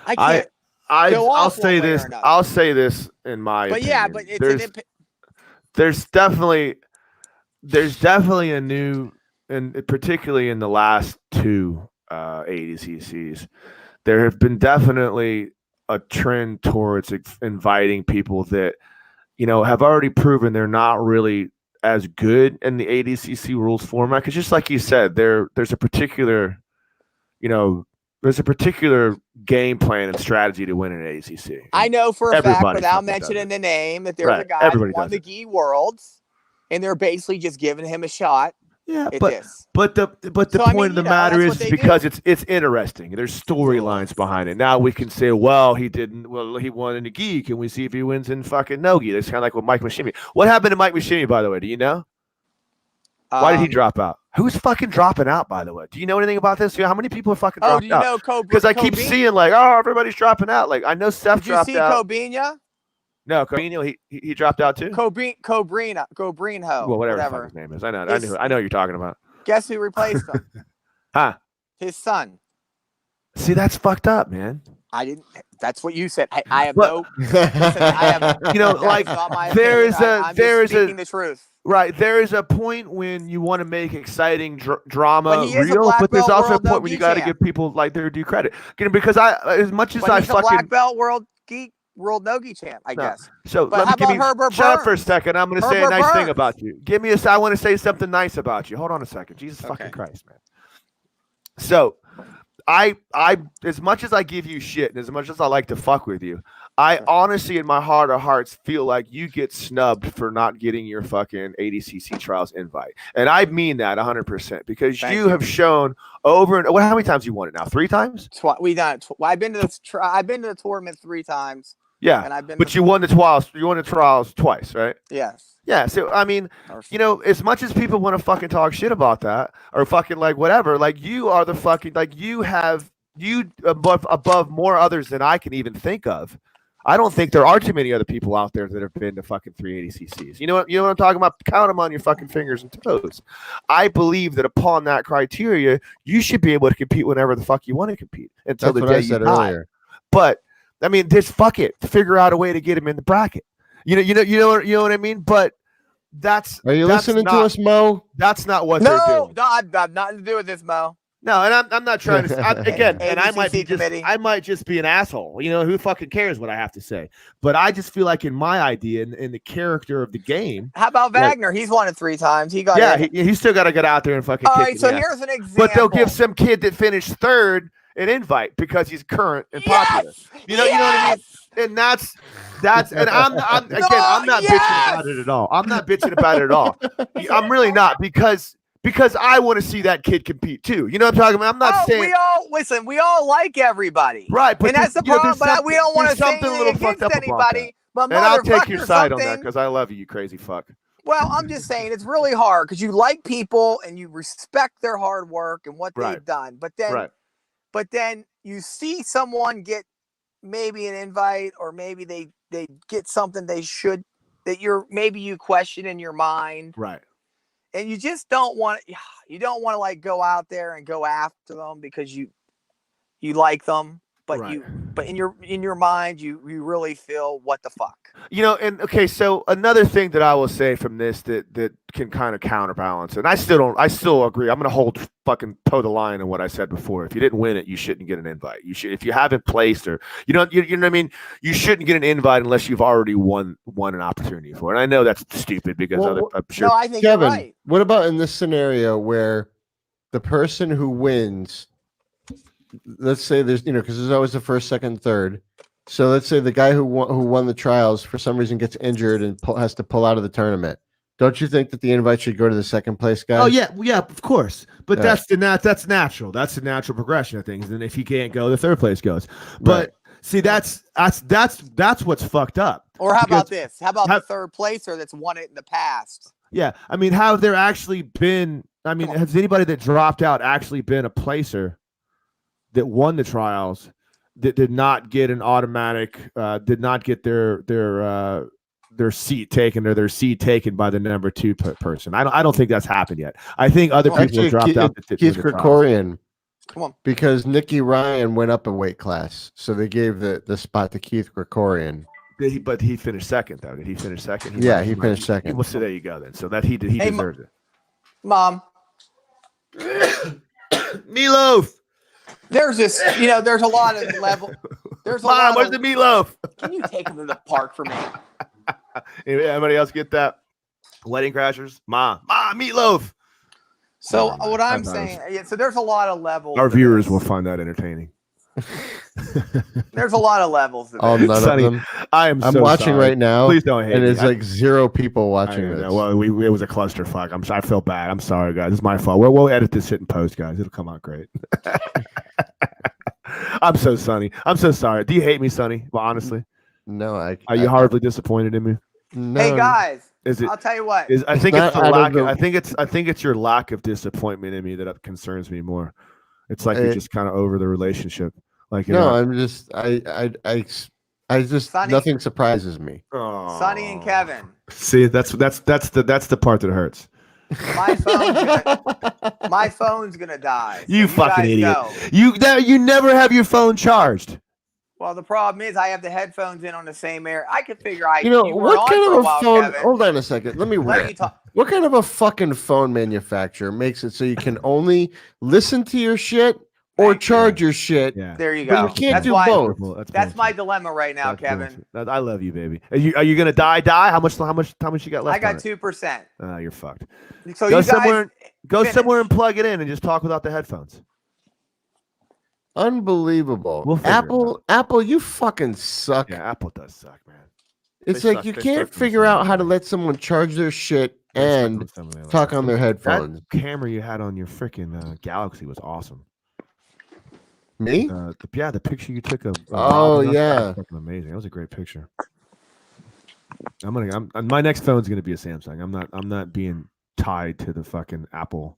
I'll say this. I'll say this in my. But opinion. yeah, but there's definitely a new, and particularly in the last 2 ADCCs, there have been definitely a trend towards inviting people that, have already proven they're not really as good in the ADCC rules format. Because just like you said, there's a particular, game plan and strategy to win an ADCC. I know for a fact, without mentioning the name, that there's a guy who won the gi worlds, and they're basically just giving him a shot. Yeah, at but this. the So, I point mean, of the you know, matter that's is what they because do. it's interesting. There's storylines behind it. Now we can say, well, he didn't. Well, he won in the gi. Can we see if he wins in fucking no gi? That's kind of like with Mike Mashimi. What happened to Mike Mashimi, by the way? Do you know? Why did he drop out? Who's fucking dropping out, by the way? Do you know anything about this? How many people are fucking dropped do you out? know Because I keep seeing like, oh, everybody's dropping out. Like I know Seth Did you dropped see out. Cobinia? No, Cobrino, he dropped out too. Cobrinho. Well, whatever the fuck his name is. I know what you're talking about. Guess who replaced him? Huh? His son. See, that's fucked up, man. I didn't. That's what you said. I have But- no. Listen, I have. You know, that's like not my there opinion. is a I'm there just is a speaking the truth. right. There is a point when you want to make exciting drama But he is a real, black but there's belt also a world point when you got to champ. give people like their due credit. Because as much as But I he's a fucking black belt world nogi champ, I No. guess. So But let how me give about me Herbert shut up for a Burns? second. I'm going to say a Herbert nice thing Burns. about you. Give me I want to say something nice about you. Hold on a second. Jesus fucking Okay. Christ, man. So I as much as I give you shit and as much as I like to fuck with you, I honestly in my heart of hearts feel like you get snubbed for not getting your fucking ADCC trials invite. And I mean that 100% because Thank you you. have shown over and how many times you won it now? 3 times? We done it. I've been to the. I've been to the tournament 3 times. Yeah. And I've been. But you won the trials. You won the trials twice, right? Yes. Yeah, so I mean, you know, as much as people want to fucking talk shit about that or fucking like whatever, like you are the fucking like you above more others than I can even think of. I don't think there are too many other people out there that have been to fucking 380 cc's. You know what I'm talking about? Count them on your fucking fingers and toes. I believe that upon that criteria, you should be able to compete whenever the fuck you want to compete until That's the what day I said you die. earlier. But I mean, just fuck it. Figure out a way to get him in the bracket. You know what I mean? But Are you listening to us, Mo? That's not what they're No, doing. no, I've nothing to do with this, Mo. No, and I'm not trying to again, and I might be committee. I might just be an asshole. You know, who fucking cares what I have to say? But I just feel like in my idea in the character of the game. How about Wagner? He's won it 3 times. He got in. He's still got to get out there and fucking. All kick right, the so ass. here's an example. But they'll give some kid that finished 3rd an invite because he's current and popular. You know what I mean? And that's and I'm not bitching about it at all. I'm not bitching about it at all. I'm really not because I want to see that kid compete too. You know what I'm talking about? I'm not saying we all like everybody. Right, but and that's the problem. But we don't want to say something a little anything fucked up against about anybody. that. But And I'll take your motherfucker, side on that something- because I love you, you crazy fuck. Well, I'm just saying it's really hard because you like people and you respect their hard work and what Right. they've done. But then you see someone get maybe an invite or maybe they get something they should that you question in your mind. Right. And you just don't want to like go out there and go after them because you like them, but Right. in your mind you really feel what the fuck. You know, and okay, so another thing that I will say from this that can kind of counterbalance, and I still agree. I'm gonna toe the line on what I said before. If you didn't win it, you shouldn't get an invite. You should, if you haven't placed or you know what I mean, you shouldn't get an invite unless you've already won an opportunity for it. And I know that's stupid because I'm sure. No, I think Kevin, you're right. what about in this scenario where the person who wins, let's say there's, because there's always the first, second, third. So let's say the guy who won the trials for some reason gets injured and has to pull out of the tournament. Don't you think that the invite should go to the second place guy? Oh yeah, of course. But Yeah. that's natural. That's the natural progression of things. And if he can't go, the third place goes. But see, that's what's fucked up. Or how about this? How about the third placer that's won it in the past? Yeah, I mean, have there actually been? I mean, has anybody that dropped out actually been a placer that won the trials that did not get an automatic? Did not get their seat taken or their seat taken by the number 2 person. I don't think that's happened yet. I think other people have dropped out. Keith Krikorian. Come on. Because Nikki Ryan went up a weight class, so they gave the spot to Keith Krikorian. But he finished second, though. Did he finish second? He finished second. Well, so there you go then. So that he deserves it. Mom, Meatloaf. there's this, there's a lot of level. There's a Mom, lot where's of, the meatloaf? Can you take him to the park for me? Anybody else get that? Wedding Crashers? Ma, meatloaf. So what I'm saying, so there's a lot of levels. Our viewers will find that entertaining. There's a lot of levels to All this. none Sonny, of them. I'm I'm so watching sorry. right now. Please don't hate and me. it's like 0 people watching this. Well, it was a clusterfuck. I feel bad. I'm sorry, guys. It's my fault. We'll edit this shit in post, guys. It'll come out great. I'm so Sonny. I'm so sorry. Do you hate me, Sonny? Well, honestly, No, are you horribly disappointed in me? No, Hey guys, Is it? I'll tell you what. I think it's not the out of lack. the- I think it's your lack of disappointment in me that concerns me more. It's like you're just kind of over the relationship. Like no, I'm just I just Sonny- nothing surprises me. Sonny and Kevin. See, that's the part that hurts. My phone's gonna die. So You fucking guys idiot. go. You never have your phone charged. Well, the problem is I have the headphones in on the same air. I could figure out. You know were what on kind for of a while, phone? Kevin. Hold on a second. Let me Let read. me talk. What kind of a fucking phone manufacturer makes it so you can only listen to your shit or Thank you. charge your shit? Yeah. There you But go. you can't That's do why, both. That's my dilemma right now, Kevin. I love you, baby. Are you gonna die? How much you got left? I got on 2%. it? You're fucked. So Go you somewhere. guys Go finish. somewhere and plug it in and just talk without the headphones. Unbelievable. We'll figure it Apple, you fucking suck. Yeah, Apple does suck, man. It's They like suck. you They can't suck from figure some out of how their to let someone charge their shit They suck and from some of their talk levels. on their headphones. That camera you had on your freaking Galaxy was awesome. Me? The picture you took of Oh, Robin, that yeah. was fucking amazing. That was a great picture. My next phone's gonna be a Samsung. I'm not being tied to the fucking Apple.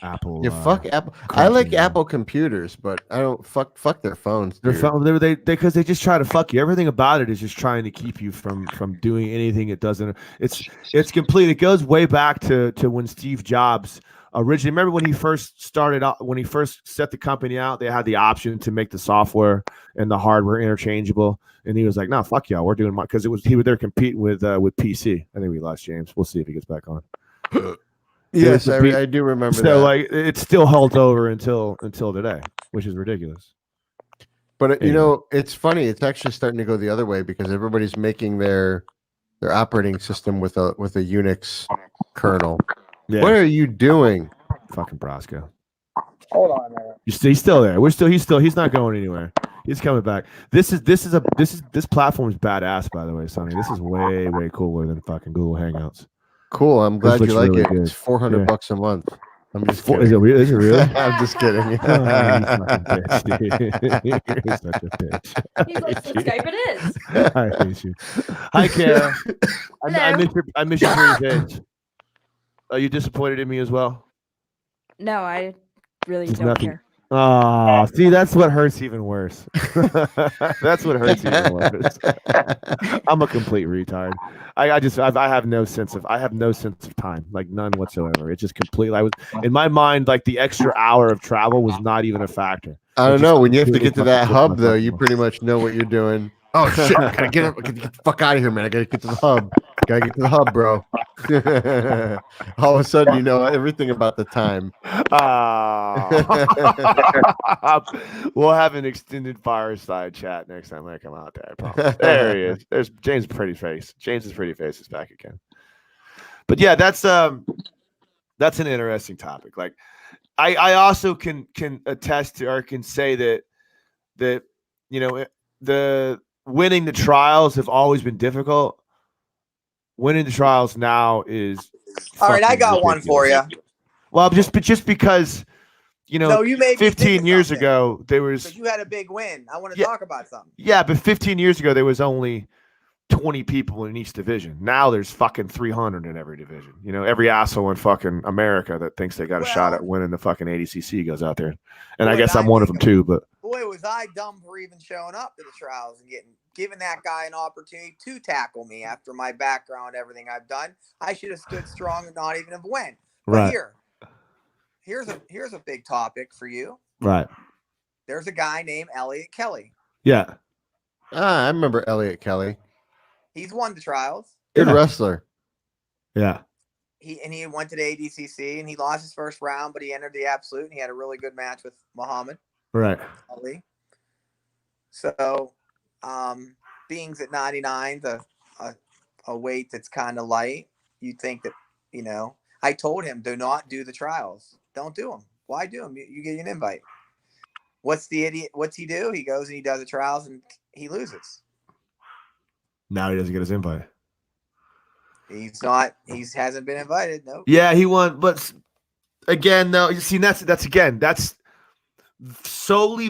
Yeah, fuck Apple. I like Apple computers, but I don't fuck their phones. Their Dude. phone, because they just try to fuck you. Everything about it is just trying to keep you from doing anything it doesn't. It's complete. It goes way back to when Steve Jobs originally. Remember when he first started out, when he first set the company out, they had the option to make the software and the hardware interchangeable, and he was like, "No, fuck y'all, we're doing my," because they're competing with PC. I think we lost James. We'll see if he gets back on. Yes, I do remember that. So like it still holds over until today, which is ridiculous. But you know, it's funny. It's actually starting to go the other way because everybody's making their operating system with a Unix kernel. Yeah. What are you doing? Fucking Brasco. Hold on a minute. He's still there. He's not going anywhere. He's coming back. This platform is badass, by the way, Sonny. This is way cooler than fucking Google Hangouts. Cool. I'm glad you like really it. good. It's $400 a month. I'm just kidding. Is it really? I'm just kidding. You fucking bitch, dude. You're such a bitch. He's like, so Skype it is. I hate you. Hi, Kara. I miss your pretty face. Are you disappointed in me as well? No, I really There's don't nothing- care. Oh, see, that's what hurts even worse. That's what hurts even worse. I'm a complete retard. I have no sense of time, like none whatsoever. It's just completely. I was in my mind, like the extra hour of travel was not even a factor. I don't know. When you have to get to that fucking hub, though, you fucking- pretty much know what you're doing. Oh shit! I gotta get up. Get the fuck out of here, man. I gotta get to the hub. Gotta get to the hub, bro. All of a sudden, you know everything about the time. We'll have an extended fireside chat next time I come out there. I promise. There he is. There's James' pretty face. James's pretty face is back again. But yeah, that's an interesting topic. Like, I also can attest to, or can say that you know, the winning the trials have always been difficult. Winning the trials now is All right, I fucking got one for you. ridiculous. Well, just because, you know, No, you made me think 15 of years something. ago there was But you had a big win. I want to Yeah. talk about something. yeah, but 15 years ago there was only 20 people in each division. Now there's fucking 300 in every division. You know, every asshole in fucking America that thinks they got a shot Well- at winning the fucking ADCC goes out there. And I Boy, guess I I'm one of them think- too, but Boy, was I dumb for even showing up to the trials and giving that guy an opportunity to tackle me after my background, everything I've done. I should have stood strong and not even have went. But Right. here's a big topic for you. right. There's a guy named Elliot Kelly. Yeah. I remember Elliot Kelly. He's won the trials. Good Yeah. wrestler. Yeah. He went to the ADCC and he lost his first round, but he entered the absolute and he had a really good match with Muhammad Right. Ali. So, being's at 99, a weight that's kind of light. You think that, you know, I told him, do not do the trials. Don't do them. Why do them? You get an invite. What's the idiot? What's he do? He goes and he does the trials and he loses. Now he doesn't get his invite. He's not. He hasn't been invited. Nope. Yeah, he won, but again, though, you see, that's solely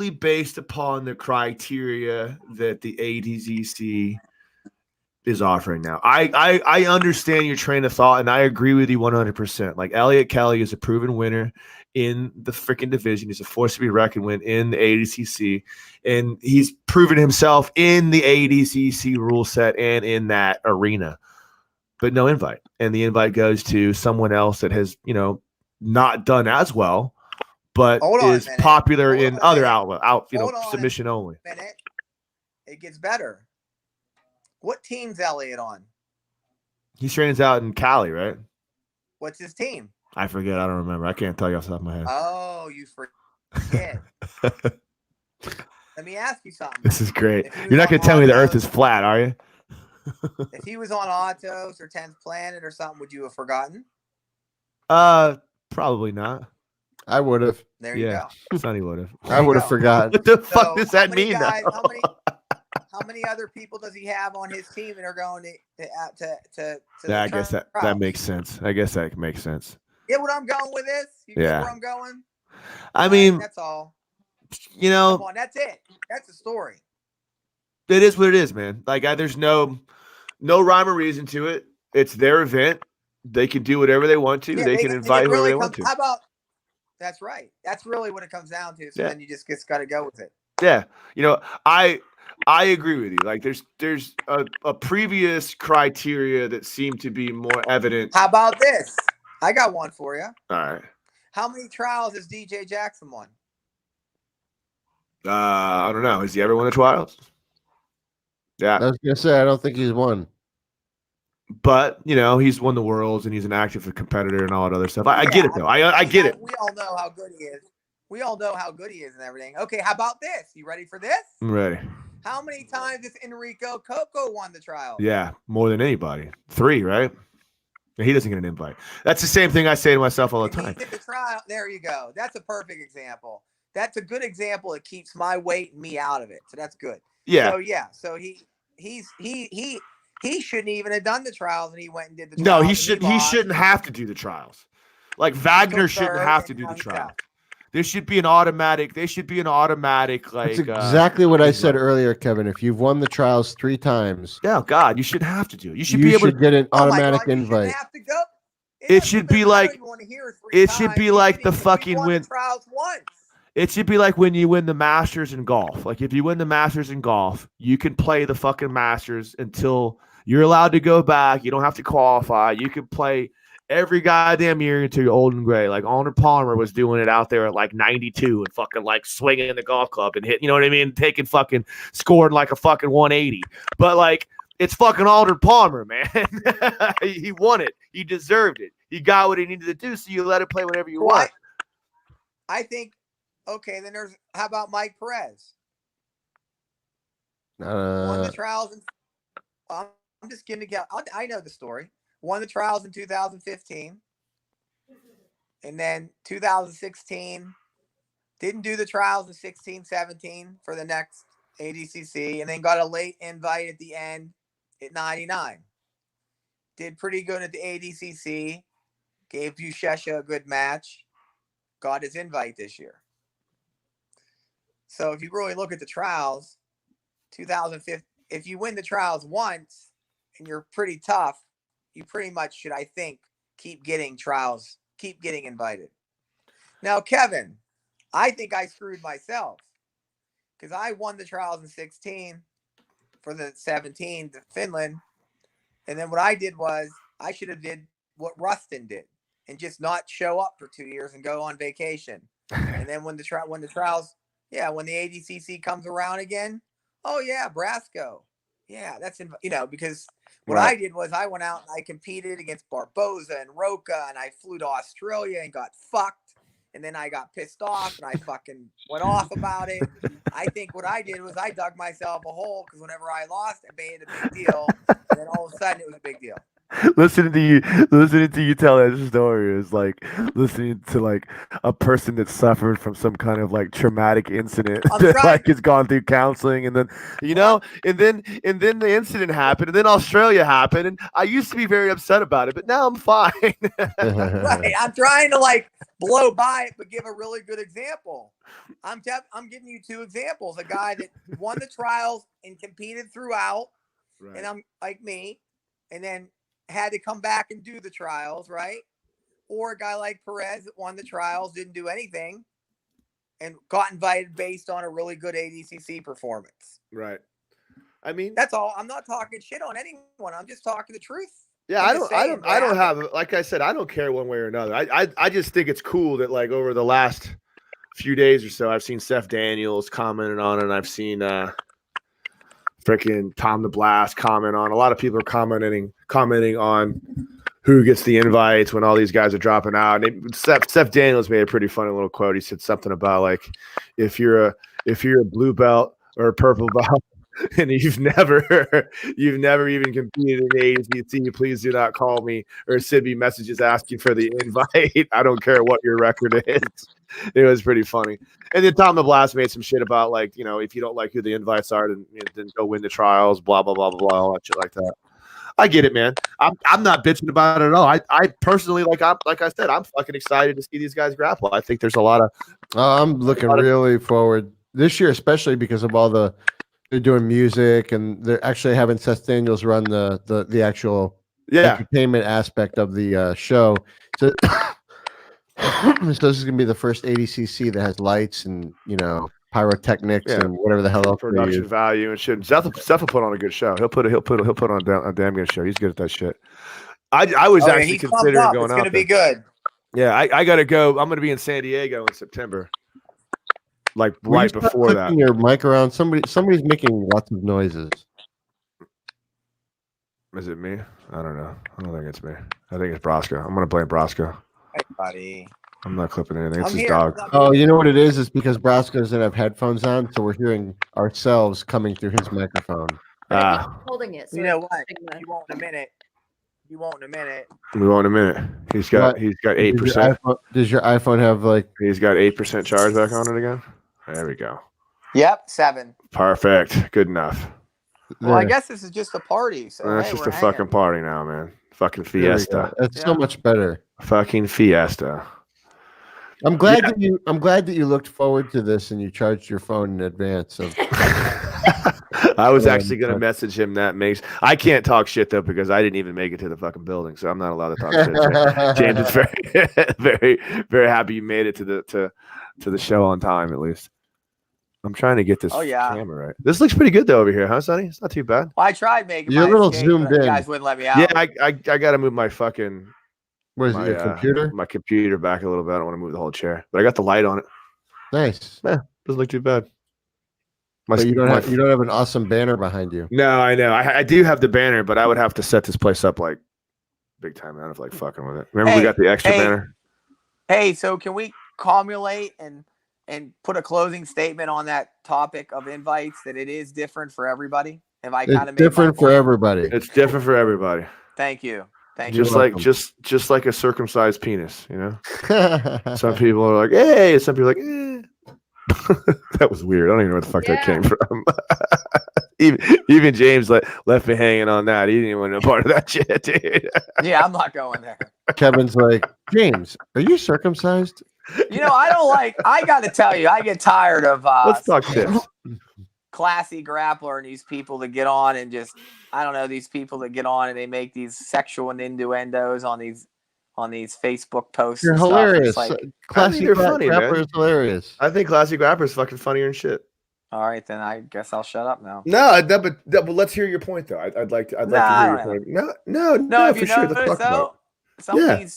based upon the criteria that the ADCC is offering now. I understand your train of thought, and I agree with you 100%. Like, Elliot Kelly is a proven winner in the freaking division. He's a force to be reckoned with in the ADCC, and he's proven himself in the ADCC rule set and in that arena. But no invite, and the invite goes to someone else that has, not done as well, but is popular in other submission only. It gets better. What team's Elliot on? He trains out in Cali, right? What's his team? I forget. I don't remember. I can't tell you off the top of my head. Oh, you forget. Let me ask you something. This is great. You're not going to tell me the Earth is flat, are you? If he was on Autos or 10th Planet or something, would you have forgotten? Probably not. I would have. There you go. Sonny would have. I would have forgotten. What the fuck does that mean? How many other people does he have on his team that are going to I guess that makes sense. I guess that makes sense. Get what I'm going with this? You get where I'm going? I mean, that's all. Come on, that's it. That's the story. It is what it is, man. Like, there's no rhyme or reason to it. It's their event. They can do whatever they want to. They can invite whoever they want to. How about? That's right. That's really what it comes down to. So then you just got to go with it. Yeah. I agree with you. Like, there's a previous criteria that seemed to be more evident. How about this? I got one for you. All right. How many trials has DJ Jackson won? I don't know. Has he ever won the trials? Yeah. I was gonna say I don't think he's won. But he's won the worlds and he's an active competitor and all that other stuff. I get it though. I get it. We all know how good he is. We all know how good he is and everything. Okay, how about this? You ready for this? I'm ready. How many times has Enrico Coco won the trial? Yeah, more than anybody. 3, right? He doesn't get an invite. That's the same thing I say to myself all the time. He did the trial. There you go. That's a perfect example. That's a good example. It keeps my weight and me out of it. So that's good. Yeah. So he shouldn't even have done the trials, and he went and did the trials. No, he shouldn't have to do the trials. Like, Wagner shouldn't have to do the trials. There should be an automatic. They should be an automatic. Like, that's exactly what I said earlier, Kevin. If you've won the trials 3 times, oh God, you shouldn't have to do it. You should be able to get an automatic invite. You have to go. It should be like the fucking win. Trials once. It should be like when you win the Masters in golf. Like, if you win the Masters in golf, you can play the fucking Masters until you're allowed to go back. You don't have to qualify. You can play every goddamn year until you're old and gray. Like, Arnold Palmer was doing it out there at like 92 and fucking like swinging the golf club and hit, you know what I mean? Scored like a fucking 180. But like, it's fucking Arnold Palmer, man. He won it. He deserved it. He got what he needed to do. So you let it play whenever you want. I think. Okay, then how about Mike Perez? Won the trials. I'm just going to get. I know the story. Won the trials in 2015, and then 2016 didn't do the trials in 16, 17 for the next ADCC, and then got a late invite at the end at 99. Did pretty good at the ADCC. Gave Buchecha a good match. Got his invite this year. So if you really look at the trials, 2015, if you win the trials once and you're pretty tough, you pretty much should, I think, keep getting trials, keep getting invited. Now, Kevin, I think I screwed myself because I won the trials in 16 for the 17 to Finland. And then what I did was I should have did what Rustin did and just not show up for 2 years and go on vacation. And then when the trials, when the ADCC comes around again, oh yeah, Brasco. Yeah, that's, because what I did was I went out and I competed against Barboza and Roca, and I flew to Australia and got fucked. And then I got pissed off and I fucking went off about it. I think what I did was I dug myself a hole because whenever I lost, it made it a big deal. And then all of a sudden it was a big deal. listening to you tell that story is like listening to like a person that suffered from some kind of like traumatic incident I'm that trying- like has gone through counseling and then and then the incident happened and then Australia happened and I used to be very upset about it, but now I'm fine. Right. I'm trying to like blow by it, but give a really good example. I'm giving you two examples. A guy that won the trials and competed throughout, and I'm like me, and then had to come back and do the trials, right? Or a guy like Perez that won the trials, didn't do anything, and got invited based on a really good ADCC performance. Right. I mean, That's all. I'm not talking shit on anyone. I'm just talking the truth. yeah, I'm I just don't, I saying don't, what I don't happened. have, like I said, I don't care one way or another. I just think it's cool that like over the last few days or so, I've seen Steph Daniels commenting on it. And I've seen freaking Tom the Blast comment on. A lot of people are commenting on who gets the invites when all these guys are dropping out. And Steph Daniels made a pretty funny little quote. He said something about like, if you're a blue belt or a purple belt and you've never even competed in the ADCC, please do not call me or send me messages asking for the invite. I don't care what your record is. It was pretty funny. And then Tom the Blast made some shit about like, you know, if you don't like who the invites are, then go win the trials, blah blah blah blah, all that shit like that. I get it, man. I'm not bitching about it at all. I personally like I said, I'm fucking excited to see these guys grapple. I think there's a lot of I'm looking really forward this year, especially because of all they're doing music and they're actually having Seth Daniels run the actual entertainment aspect of the show. So, so this is gonna be the first ADCC that has lights and pyrotechnics and whatever the hell else production value and shit. Seth will put on a good show. He'll put on a damn good show. He's good at that shit. I was actually considering going it's out. It's gonna be good. Yeah, I gotta go. I'm gonna be in San Diego in September. Like right before that. Your mic around. Somebody's making lots of noises. Is it me? I don't know. I don't think it's me. I think it's Brasco. I'm gonna blame Brasco. Hey, buddy. I'm not clipping anything. It's I'm his here. dog. Oh, you know what it is? It's because Brasco doesn't have headphones on, so we're hearing ourselves coming through his microphone. Holding it. So You know what? You won't in a minute. We won't in a minute. He's got 8%. Does your iPhone have like? He's got 8% charge back on it again. There we go. Yep, 7. Perfect. Good enough. Well, I guess this is just a party. So that's just a fucking party now, man. Fucking fiesta. That's so much better. Fucking fiesta. I'm glad that you looked forward to this and you charged your phone in advance of. I was actually going to message him that makes. I can't talk shit though because I didn't even make it to the fucking building, so I'm not allowed to talk shit. James is very, very, very happy you made it to the show on time at least. I'm trying to get this camera right. This looks pretty good though over here, huh, Sonny? It's not too bad. Well, I tried making. You're a little zoomed in. You guys wouldn't let me out. Yeah, I got to move my fucking. What is it? Your computer? My computer back a little bit. I don't want to move the whole chair, but I got the light on it. Nice. Yeah, doesn't look too bad. But you don't have an awesome banner behind you. No, I know. I do have the banner, but I would have to set this place up like big time. I don't feel like fucking with it. Remember, we got the extra banner. Hey, so can we cumulate and put a closing statement on that topic of invites that it is different for everybody? Have I kind of made different for everybody? It's different for everybody. Thank you. Just like a circumcised penis, you know. Some people are like, "Hey," some people are like, "Eh." That was weird. I don't even know where the fuck that came from. even James left me hanging on that. He didn't even want to be part of that shit, dude. Yeah, I'm not going there. Kevin's like, James, are you circumcised? You know, I got to tell you, I get tired of let's talk shit. Classy grappler and these people that get on and just, I don't know, these people that get on and they make these sexual innuendos on these Facebook posts. You're hilarious. Like, Classy Grappler is hilarious. I think Classy Grappler is fucking funnier than shit. All right, then I guess I'll shut up now. No, but let's hear your point though. I'd like to hear your point. No, for sure. Let's talk about it.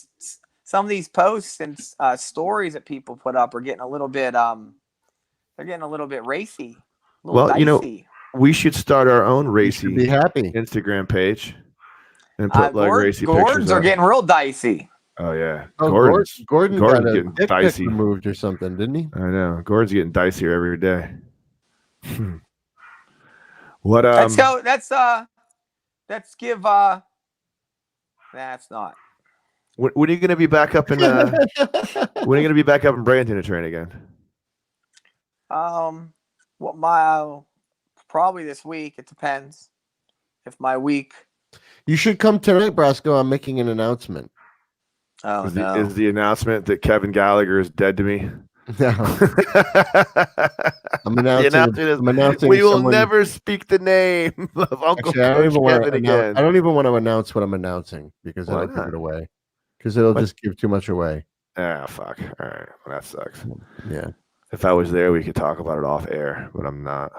Some of these posts and stories that people put up are getting a little bit they're getting a little bit racy. Well, dicey. You know, we should start our own racy be happy Instagram page and put like racy Gordon's pictures. Are getting real dicey. Oh yeah, Gordon got getting dicey. Removed or something, didn't he? I know. Gordon's getting dicier every day. What? Let's go. Let's give That's not. When are you going to be back up in? When are you going to be back up in Bradenton to train again? What my probably this week. It depends. If my week. You should come tonight, Brasco. I'm making an announcement. Oh Is no! the announcement that Kevin Gallagher is dead to me? No. I'm announcing. We will someone, never speak the name of Uncle actually, I don't Coach even want Kevin to announce. again. I don't even want to announce what I'm announcing because Why it'll give not? it away. Because it'll What? just give too much away. Ah, fuck. All right, well, that sucks. Yeah. If I was there, we could talk about it off air, but I'm not.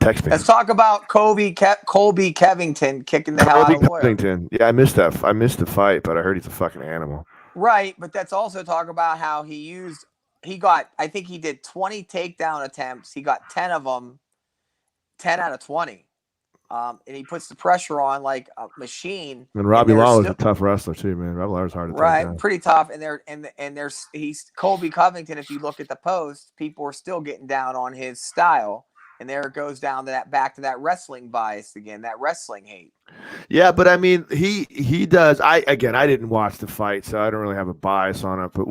Text me. Let's talk about Colby Covington kicking the hell out Colby of Loyola. Covington. Yeah, I missed that. I missed the fight, but I heard he's a fucking animal. Right, but that's also talk about how he got, I think he did 20 takedown attempts. He got 10 of them, 10 out of 20. And he puts the pressure on like a machine. And Robbie Lawler's a tough wrestler too, man. Robbie Lawler's hard to take down. Pretty tough. And he's Colby Covington. If you look at the post, people are still getting down on his style. And there it goes down to back to that wrestling bias again, that wrestling hate. Yeah, but I mean, he does. I didn't watch the fight, so I don't really have a bias on it. But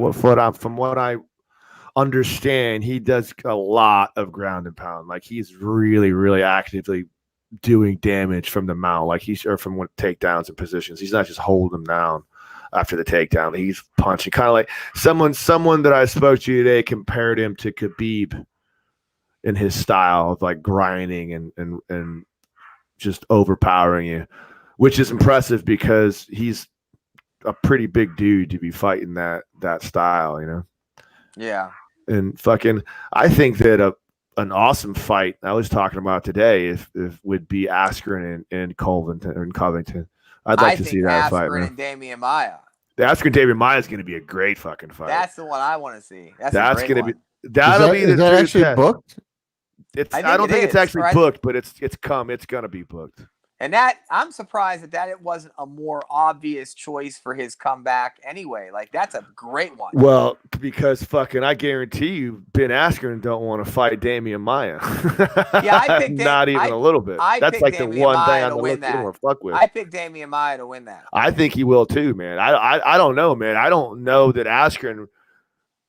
from what I understand, he does a lot of ground and pound. Like he's really, really actively doing damage from the mount, or from takedowns and positions. He's not just holding them down after the takedown. He's punching, kind of like someone that I spoke to today compared him to Khabib in his style of like grinding and just overpowering you, which is impressive because he's a pretty big dude to be fighting that style, you know? Yeah. And fucking, I think that an awesome fight I was talking about today if would be Askren and Covington. I'd like to see that fight, man. And Damian Maia. The Askren Damian Maia is going to be a great fucking fight. That's the one I want to see. That's going to be. Is that actually booked? I don't think it's actually booked, but it's gonna be booked. And I'm surprised that it wasn't a more obvious choice for his comeback anyway. Like that's a great one. Well, because fucking I guarantee you Ben Askren don't want to fight Damian Maia. Yeah, I picked not even a little bit. That's like the one thing I'm going to fuck with. I picked Damian Maia to win that. I think he will too, man. I don't know, man. I don't know that Askren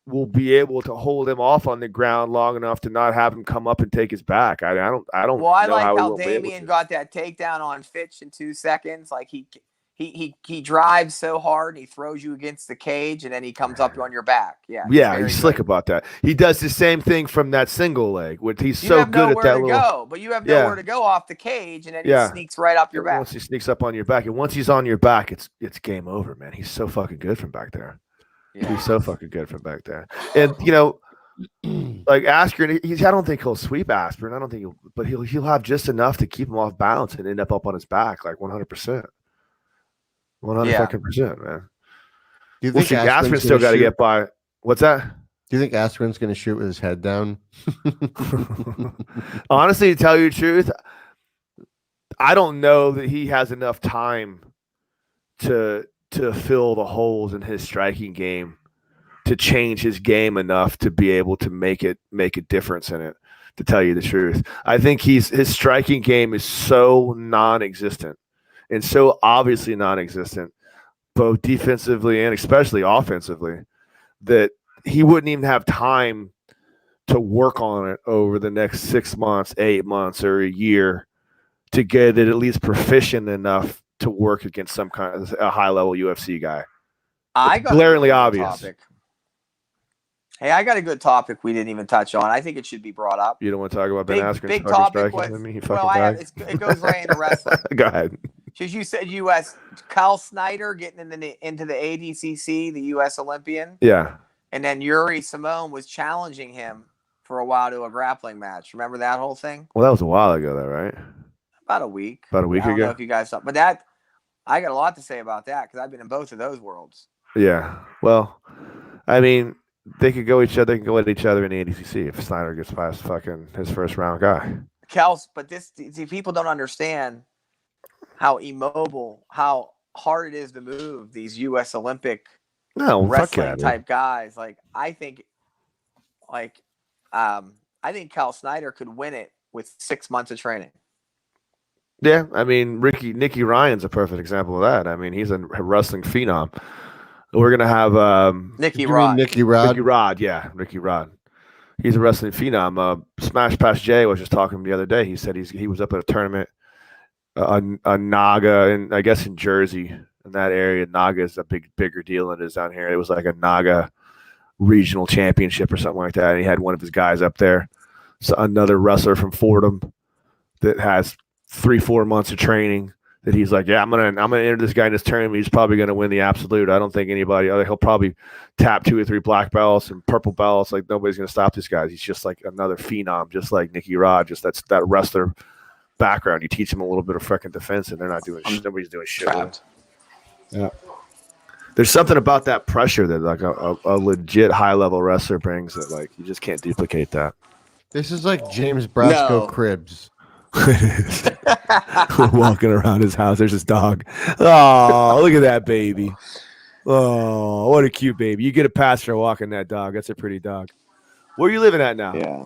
will be able to hold him off on the ground long enough to not have him come up and take his back. I don't. Well, I like how Damian got that takedown on Fitch in 2 seconds. Like he drives so hard and he throws you against the cage and then he comes up on your back. Yeah, he's slick about that. He does the same thing from that single leg. He's so good at that. But you have nowhere to go off the cage, and then he sneaks right up your back. Once he sneaks up on your back, and once he's on your back, it's game over, man. He's so fucking good from back there. Yeah. He's so fucking good from back there. And you know, like Askren, I don't think he'll sweep Askren. I don't think he'll have just enough to keep him off balance and end up on his back like 100%. 100%, man. Do you think Askren's still got to get by? What's that? Do you think Askren's going to shoot with his head down? Honestly, to tell you the truth, I don't know that he has enough time to fill the holes in his striking game, to change his game enough to be able to make a difference in it, to tell you the truth. I think his striking game is so non-existent and so obviously non-existent, both defensively and especially offensively, that he wouldn't even have time to work on it over the next 6 months, 8 months, or a year to get it at least proficient enough to work against some kind of a high-level UFC guy. I got glaringly obvious. Topic. Hey, I got a good topic we didn't even touch on. I think it should be brought up. You don't want to talk about Ben Askren's big topic was, it goes right into wrestling. Go ahead. Because you said U.S. Kyle Snyder getting into the ADCC, the U.S. Olympian. Yeah. And then Yuri Simone was challenging him for a while to a grappling match. Remember that whole thing? Well, that was a while ago, though, right? About a week. About a week ago. I don't know ago. if you guys saw, but that I got a lot to say about that because I've been in both of those worlds. Yeah. Well, I mean, they could go at each other in the ADCC if Snyder gets past fucking his first round guy. But people don't understand how immobile, how hard it is to move these U.S. Olympic wrestling type guys. Like I think Kyle Snyder could win it with 6 months of training. Yeah, I mean, Nicky Ryan's a perfect example of that. I mean, he's a wrestling phenom. We're gonna have Nicky You mean Rod. Nicky Rod? Ricky Rod. Yeah, Ricky Rod. He's a wrestling phenom. Smash Pass Jay was just talking to him the other day. He said he was up at a tournament, a Naga, and I guess in Jersey, in that area. Naga is a bigger deal than it is down here. It was like a Naga regional championship or something like that. And he had one of his guys up there, so another wrestler from Fordham that has 3-4 months of training. That he's like, yeah, I'm gonna enter this guy in this tournament. He's probably gonna win the absolute. I don't think anybody other. He'll probably tap 2 or 3 black belts and purple belts. Like nobody's gonna stop this guy. He's just like another phenom, just like Nicky Rod. Just that wrestler background. You teach them a little bit of freaking defense, and they're not doing. Nobody's doing shit. Yeah. There's something about that pressure that like a legit high level wrestler brings that like you just can't duplicate that. This is like James Brasco No. Cribs. Walking around his house, there's his dog. Oh, look at that baby. Oh, what a cute baby. You get a pass for walking that dog. That's a pretty dog. Where are you living at now? Yeah.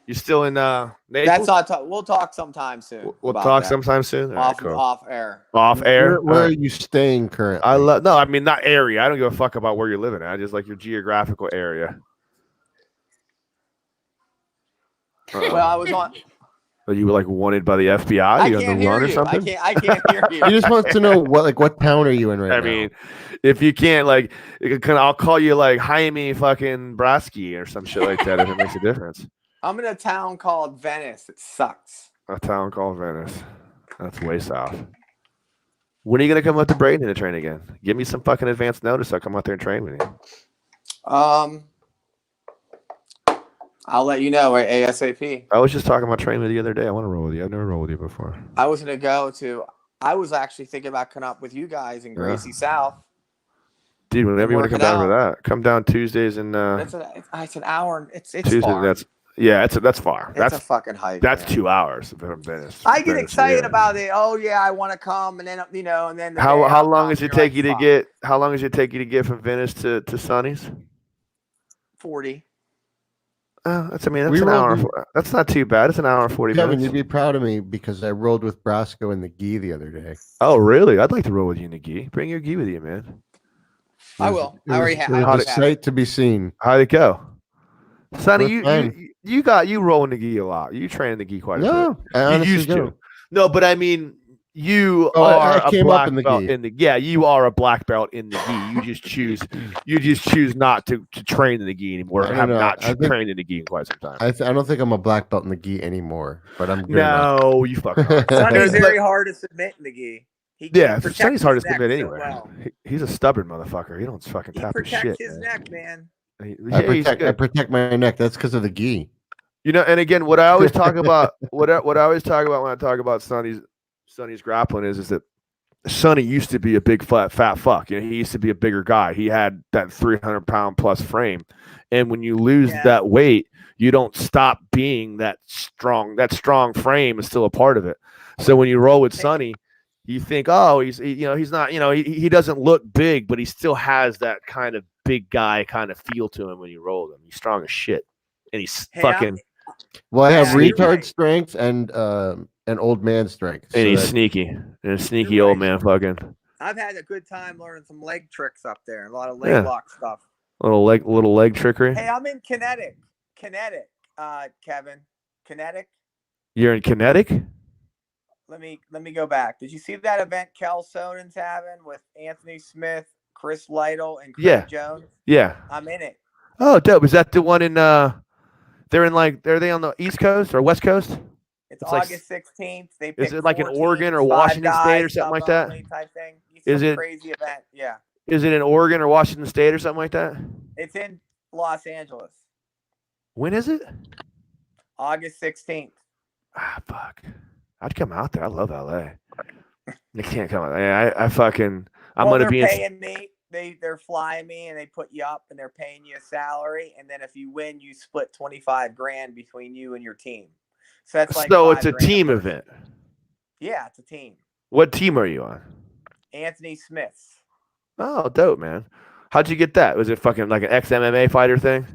You still in Naples? That's not. We'll talk sometime soon. We'll about talk that. sometime soon. All right, Off cool. off air. Off air. Where All are right. you staying currently? I mean not area. I don't give a fuck about where you're living at. I just like your geographical area. Well, I was on. Are you like wanted by the FBI? I You on can't the run hear or you. something? I can't hear you. He just wants to know what town are you in right now? I mean, if you can't like, I'll call you like Jaime fucking Brasky or some shit like that if it makes a difference. I'm in a town called Venice. It sucks. A town called Venice. That's way south. When are you gonna come up to Braden to train again? Give me some fucking advance notice. I'll come out there and train with you. I'll let you know ASAP. I was just talking about training with you the other day. I want to roll with you. I've never rolled with you before. I was gonna go to. I was actually thinking about coming up with you guys in Gracie South. Dude, whenever you want to come Work it down for out. that, come down Tuesdays and It's an hour. It's Tuesdays. far. That's far. It's a fucking hike. That's man. 2 hours from Venice. I get Venice, excited yeah. about it. Oh yeah, I want to come, and then and then the day How I'll long come, does it you're take like, you to "Fuck, get? How long does it take you to get from Venice to Sonny's? 40? That's an We hour. rolled- That's not too bad. It's an hour and 40 Kevin, minutes. you'd be proud of me because I rolled with Brasco in the gi the other day. Oh, really? I'd like to roll with you in the gi. Bring your gi with you, man. I will. I already have. It I was a have it. sight to be seen. How'd it go? Sonny, We're you roll in the gi a lot. You train in the gi quite a bit. No, I You honestly used don't. to. No, but I mean, you Oh, I are a came up black in the belt gi. in the. Yeah, you are a black belt in the gi. You just choose not to train in the gi anymore. I Or don't have know. not I think- trained in the gi in quite some time. I don't think I'm a black belt in the gi anymore, but I'm good enough. No, you fucking are. Sonny's But- very hard to submit in the gi. He Yeah, protects Sonny's hard his to neck submit so anyway. well. He's a stubborn motherfucker. He don't fucking He tap his protects shit. his man. neck, man. I He's protect good. my neck. That's because of the gi. You know, and again, what I always talk about, what I always talk about when I talk about Sonny's grappling is that Sonny used to be a big fat fuck. You know, he used to be a bigger guy. He had that 300-pound plus frame, and when you lose that weight, you don't stop being that strong. That strong frame is still a part of it. So when you roll with Sonny, you think, oh, he's not, he doesn't look big, but he still has that kind of big guy kind of feel to him when you roll him. He's strong as shit, and he's fucking. Well, I have Yeah, you're retard right. strength and old man strength. And he's that- sneaky. And a sneaky You're old right. man fucking. I've had a good time learning some leg tricks up there, a lot of leg Yeah. lock stuff. Little leg trickery. Hey, I'm in Kinetic, Kevin, Kinetic. You're in Kinetic? Let me go back. Did you see that event Kel Sonen's having with Anthony Smith, Chris Lytle, and Craig Yeah. Jones? Yeah. I'm in it. Oh, dope. Is that the one in are they on the East Coast or West Coast? It's It's like- August 16th. They Is picked it like in 14, Oregon or 5 Washington State or guys, something like sub that? only Type thing. It's Is some it- crazy event? Yeah, Is it in Oregon or Washington State or something like that? it's in Los Angeles, When is it? August 16th. Ah, fuck. I'd come out there. I love LA. I can't come out. I'm Well, gonna they're be in. paying me. They're flying me and they put you up and they're paying you a salary, and then if you win, you split 25 grand between you and your team. So that's like So $5 it's a grand team person. event. Yeah, it's a team. What team are you on? Anthony Smith. Oh, dope, man. How'd you get that? Was it fucking like an ex MMA fighter thing?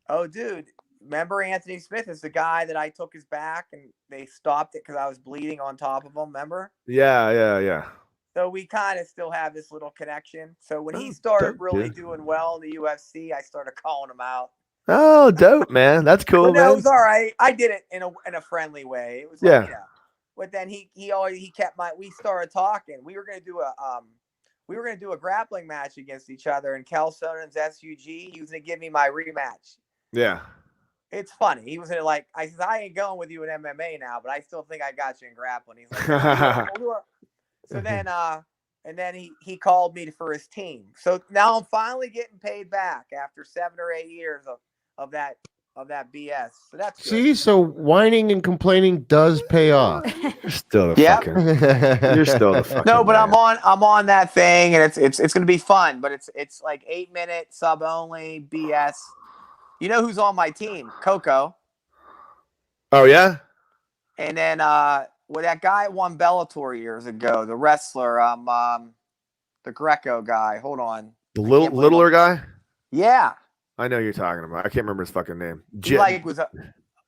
Oh, dude, remember Anthony Smith is the guy that I took his back and they stopped it because I was bleeding on top of him. Remember? Yeah. So we kind of still have this little connection. So when he Oh, started dope, really dude. doing well in the UFC, I started calling him out. Oh, dope, man. That's cool, But no, man. it was all right. I did it in a friendly way. It was like, Yeah. you know. But then he kept we started talking. We were gonna do a grappling match against each other in Cal Sonen's SUG. He was gonna give me my rematch. Yeah. It's funny. He was gonna I said, I ain't going with you in MMA now, but I still think I got you in grappling. He's like, we'll do it. So then and then he called me for his team. So now I'm finally getting paid back after 7 or 8 years of that BS. So that's good. See, so whining and complaining does pay off. You're still the Yep. fucking. You're still the fucking. No, but man. I'm on that thing, and it's gonna be fun. But it's like 8-minute sub only BS. You know who's on my team? Coco. Oh yeah. And then that guy won Bellator years ago, the wrestler, the Greco guy. Hold on. The littler guy. Yeah. I know who you're talking about. I can't remember his fucking name. He was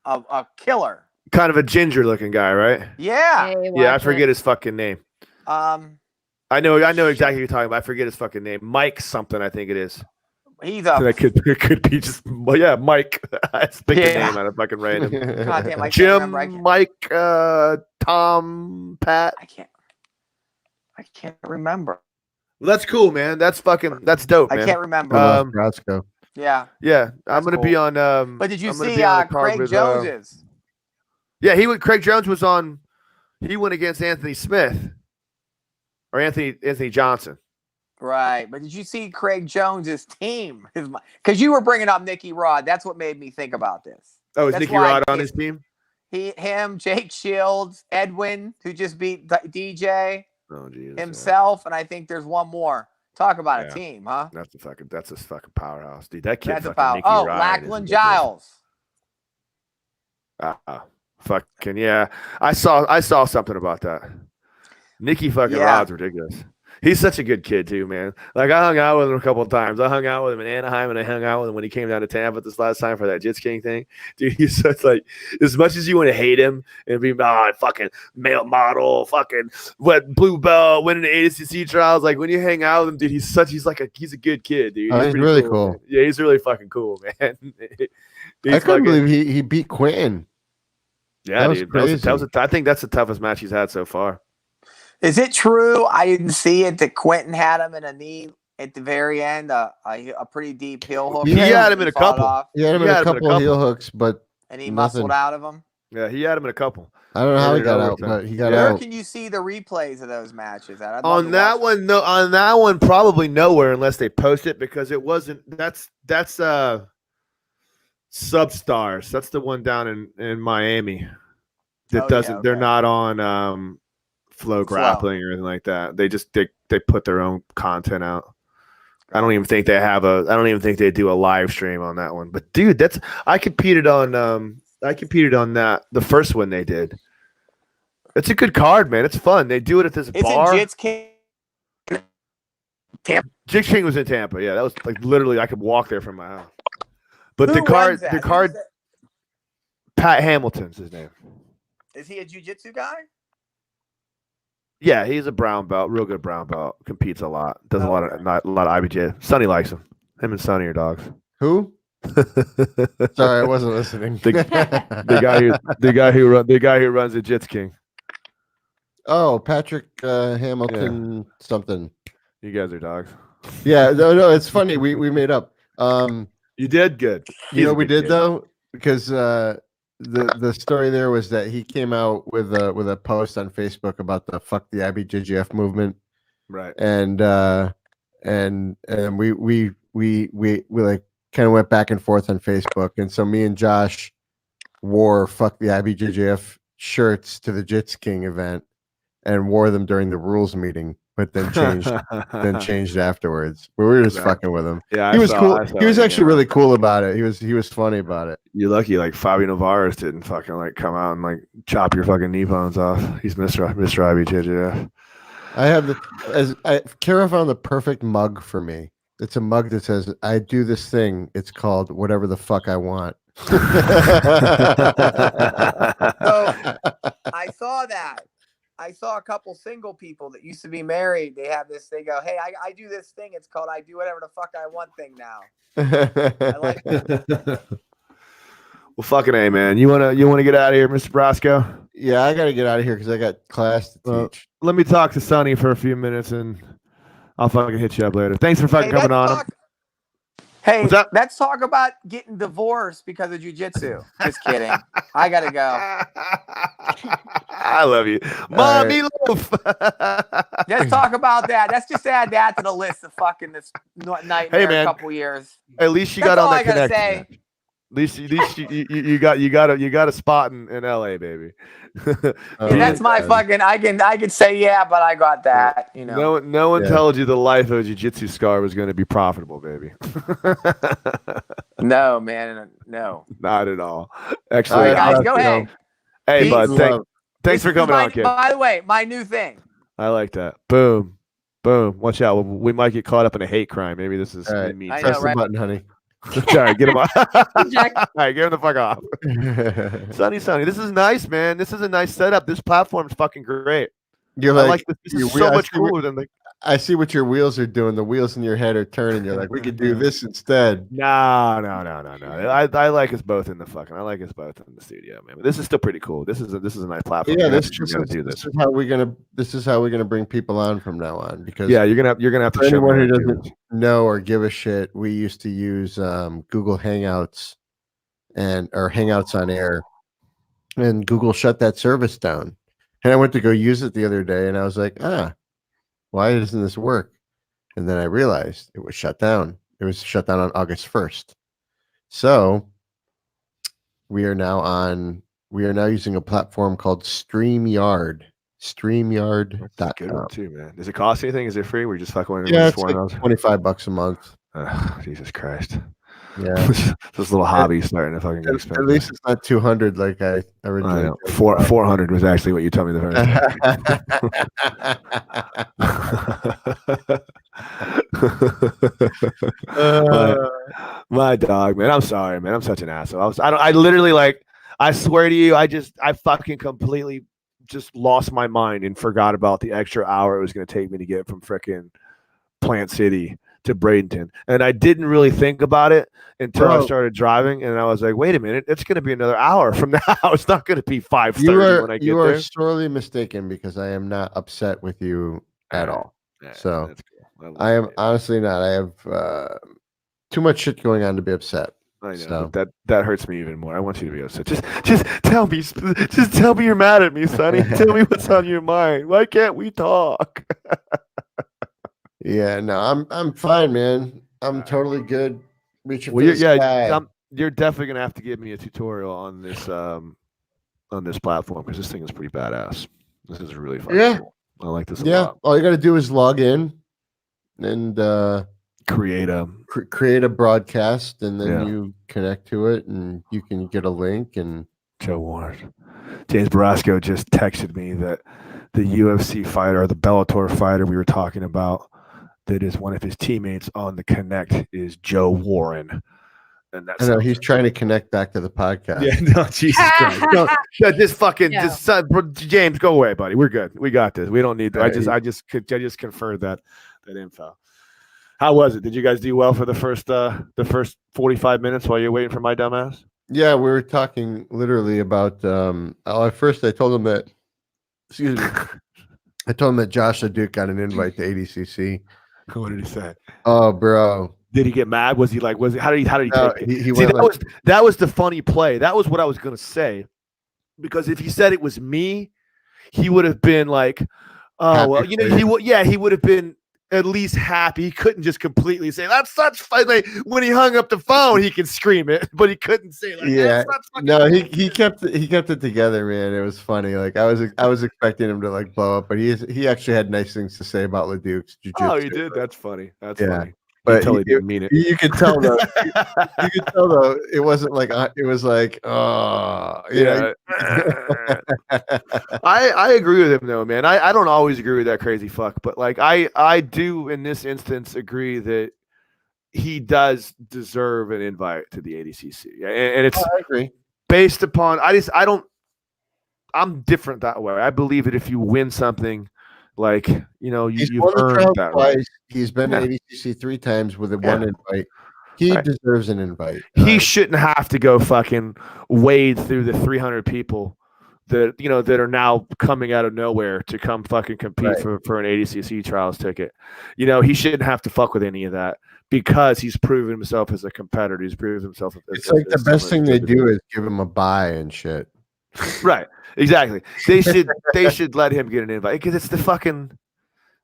a killer. Kind of a ginger looking guy, right? Yeah. Hey, Yeah, I watch forget it. his fucking name. I know exactly who you're talking about. I forget his fucking name. Mike something, I think it is. He's It could be just Mike. I picked a name out of fucking random. goddamn. I can't Jim, remember. Mike, Tom, Pat. I can't remember. Well, that's cool, man. That's dope, man. I can't remember. Brasco. Yeah. Yeah, I'm gonna be cool. on. But did you I'm gonna see be on the card Craig with, Jones's? Yeah, Craig Jones was on. He went against Anthony Smith or Anthony Johnson. Right. But did you see Craig Jones's team? Because you were bringing up Nicky Rod. That's what made me think about this. Oh, is That's Nicky why Rod on his team? Him, Jake Shields, Edwin, who just beat DJ, Oh, Jesus, himself, and I think there's one more. Talk about a Yeah. team, huh? That's a fucking powerhouse, dude. That kid. That's a fucking power. Nicky Oh, Rod Lackland is Giles. Fucking yeah. I saw something about that. Nicky fucking Yeah. Rod's ridiculous. He's such a good kid too, man. Like I hung out with him a couple of times. I hung out with him in Anaheim, and I hung out with him when he came down to Tampa this last time for that Jits King thing. Dude, he's such like, as much as you want to hate him and be fucking male model, fucking blue belt, winning the ADCC trials. Like when you hang out with him, dude, he's a good kid, dude. Oh, he's pretty really cool. Man. Yeah, he's really fucking cool, man. I couldn't believe he beat Quentin. Yeah, That was dude. crazy. I think that's the toughest match he's had so far. Is it true? I didn't see it that Quentin had him in a knee at the very end, a pretty deep heel hook. He had him in a couple. Off, He had him in a couple heel hooks, but and he nothing. muscled out of him. Yeah, he had him in a couple. I don't know how he got out, overtime. but he got Where out. can you see the replays of those matches? On that one, probably nowhere unless they post it because it wasn't. That's Substars. That's the one down in Miami. That doesn't. They're not on Flow Grappling or anything like that. They just they put their own content out. I don't even think they do a live stream on that one. But dude, I competed on that the first one they did. It's a good card, man. It's fun. They do it at this bar. It's in Tampa. Jits King was in Tampa. Yeah, that was like literally I could walk there from my house. But the card, Pat Hamilton's his name. Is he a jiu-jitsu guy? Yeah, he's a brown belt, real good brown belt. Competes a lot. Does a lot of IBJ. Sonny likes him. Him and Sonny are dogs. Who? Sorry, I wasn't listening. the guy who runs the Jits King. Oh, Patrick Hamilton something. You guys are dogs. Yeah, no, it's funny. We made up. You did good. You know what we did though, because the story there was that he came out with a post on Facebook about the fuck the IBJJF movement, right? And we like kind of went back and forth on Facebook, and so me and Josh wore fuck the IBJJF shirts to the Jits King event and wore them during the rules meeting, but then changed afterwards. We were just fucking with him. Yeah, he was cool. He was actually really cool about it. He was funny about it. You're lucky, like Fabio Navarez didn't fucking like come out and like chop your fucking knee bones off. He's Mr. IBJJF. I have Kara found the perfect mug for me. It's a mug that says, "I do this thing. It's called whatever the fuck I want." So I saw that. I saw a couple single people that used to be married. They have this. They go, "Hey, I do this thing. It's called I do whatever the fuck I want thing now." I like that. Well, fucking A, man. You wanna get out of here, Mr. Brasco? Yeah, I got to get out of here because I got class to teach. Let me talk to Sonny for a few minutes, and I'll fucking hit you up later. Thanks for fucking coming on. Hey, What's up? let's talk about getting divorced because of jujitsu. Just kidding. I gotta go. I love you, mommy love. Let's talk about that. Let's just add that to the list of fucking this nightmare. Hey, man. A couple years. At least you That's got on all that I gotta connection. say. At least you got a spot in LA, baby. Yeah, that's my fucking. I can say yeah, but I got that. You know. No one told you the life of a jiu-jitsu scar was going to be profitable, baby. No, man, no. Not at all. Actually, All right, guys, go ahead. Hey, bud. Love. Thanks for coming on, kid. By the way, my new thing. I like that. Boom. Watch out. We might get caught up in a hate crime. Maybe this is me. I Press know, the right? button, honey. All right, get him off. Jack. All right, get him the fuck off. Sonny, this is nice, man. This is a nice setup. This platform's fucking great. You're I like, like this. This is so much cooler than the. I see what your wheels are doing. The wheels in your head are turning. You're like, we could do this instead. No. I like us both in the fucking. I like us both in the studio, man. But this is still pretty cool. This is a nice platform. Yeah, this is how we're gonna bring people on from now on. Because you're gonna have to for show anyone me who how to do doesn't know or give a shit, we used to use Google Hangouts or Hangouts on Air, and Google shut that service down. And I went to go use it the other day, and I was like, why doesn't this work? And then I realized it was shut down. It was shut down on August 1st. So we are now using a platform called StreamYard. StreamYard.com. That's a good one too, man. Does it cost anything? Is it free? We're just fucking with Yeah, it's like $25 a month. Jesus Christ. Yeah. This little hobby starting to fucking get expensive. At least it's not 200 like I originally. 400 was actually what you told me the first time. My dog, man. I'm sorry, man. I'm such an asshole. I literally I swear to you, I fucking completely just lost my mind and forgot about the extra hour it was going to take me to get from frickin' Plant City to Bradenton. And I didn't really think about it until I started driving, and I was like, wait a minute, it's going to be another hour from now. It's not going to be 5:30 when I get there. You are sorely mistaken, because I am not upset with you at all. So that's cool. I am honestly not. I have too much shit going on to be upset. I know, so. but that hurts me even more. I want you to be upset. Just tell me you're mad at me, Sonny. Tell me what's on your mind. Why can't we talk? Yeah, no, I'm fine, man. I'm totally good. Reaching Well, for the sky. You're definitely gonna have to give me a tutorial on this platform, because this thing is pretty badass. This is really fun. Cool. I like this a lot. All you got to do is log in and create a broadcast, and then you connect to it, and you can get a link. And Joe Warren, James Brasco just texted me that the UFC fighter, or the Bellator fighter we were talking about, that is one of his teammates on the Connect, is Joe Warren. And that's, I know he's trying to connect back to the podcast. Yeah, no, Jesus Christ. James, go away, buddy. We're good. We got this. We don't need that. I just conferred that info. How was it? Did you guys do well for the first 45 minutes while you're waiting for my dumbass? Yeah, we were talking literally about at first I told him that I told him that Josh Leduc got an invite to ADCC. What did he say? Oh, bro. Did he get mad? How did he take it? He See, that was the funny play. That was what I was going to say. Because if he said it was me, he would have been like, oh, well, he would have been at least happy. He couldn't just completely say, that's such fun. Like, when he hung up the phone, he could scream it, but he couldn't say no, he kept it together, man. It was funny. Like I was expecting him to like blow up, but he actually had nice things to say about Leduc's jiu-jitsu. Oh, he did. That's funny. That's funny. But he totally didn't mean it. You could tell though. You could tell though. It wasn't like it was like, oh, yeah. I agree with him though, man. I don't always agree with that crazy fuck, but like I do in this instance agree that he does deserve an invite to the ADCC, and it's I agree. based upon. I'm different that way. I believe that if you win something, like He's you've won the earned trial that twice. right. He's been to ADCC 3 times with a Yeah. one invite. He Right. deserves an invite. He shouldn't have to go fucking wade through the 300 people that that are now coming out of nowhere to come fucking compete for an ADCC trials ticket. He shouldn't have to fuck with any of that because he's proven himself as a competitor. He's proven himself. It's like the best thing they do is give him a buy and shit. Right. Exactly. They should let him get an invite because it's the fucking.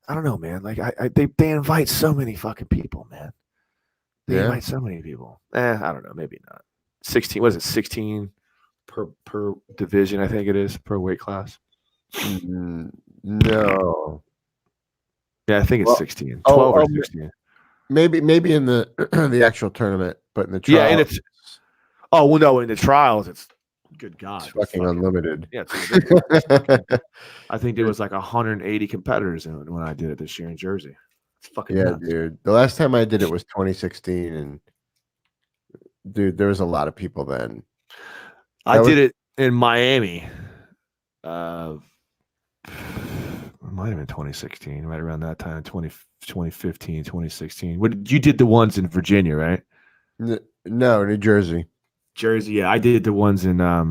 I don't know, man. Like they invite so many fucking people, man. They invite so many people. I don't know. Maybe not. 16. What is it? 16 per division. I think it is per weight class. No. Yeah, I think it's 16. 12 or 16. Maybe in the the actual tournament, but in the trials, and it's. Oh well, no. In the trials, it's. Good God, it's fucking unlimited. Yeah, I think there was like 180 competitors when I did it this year in Jersey. It's fucking nuts. Dude. The last time I did it was 2016, and dude, there was a lot of people then. I did it in Miami. It might have been 2016, right around that time, 2015, 2016. You did the ones in Virginia, right? No, New Jersey. Jersey, yeah. I did the ones in that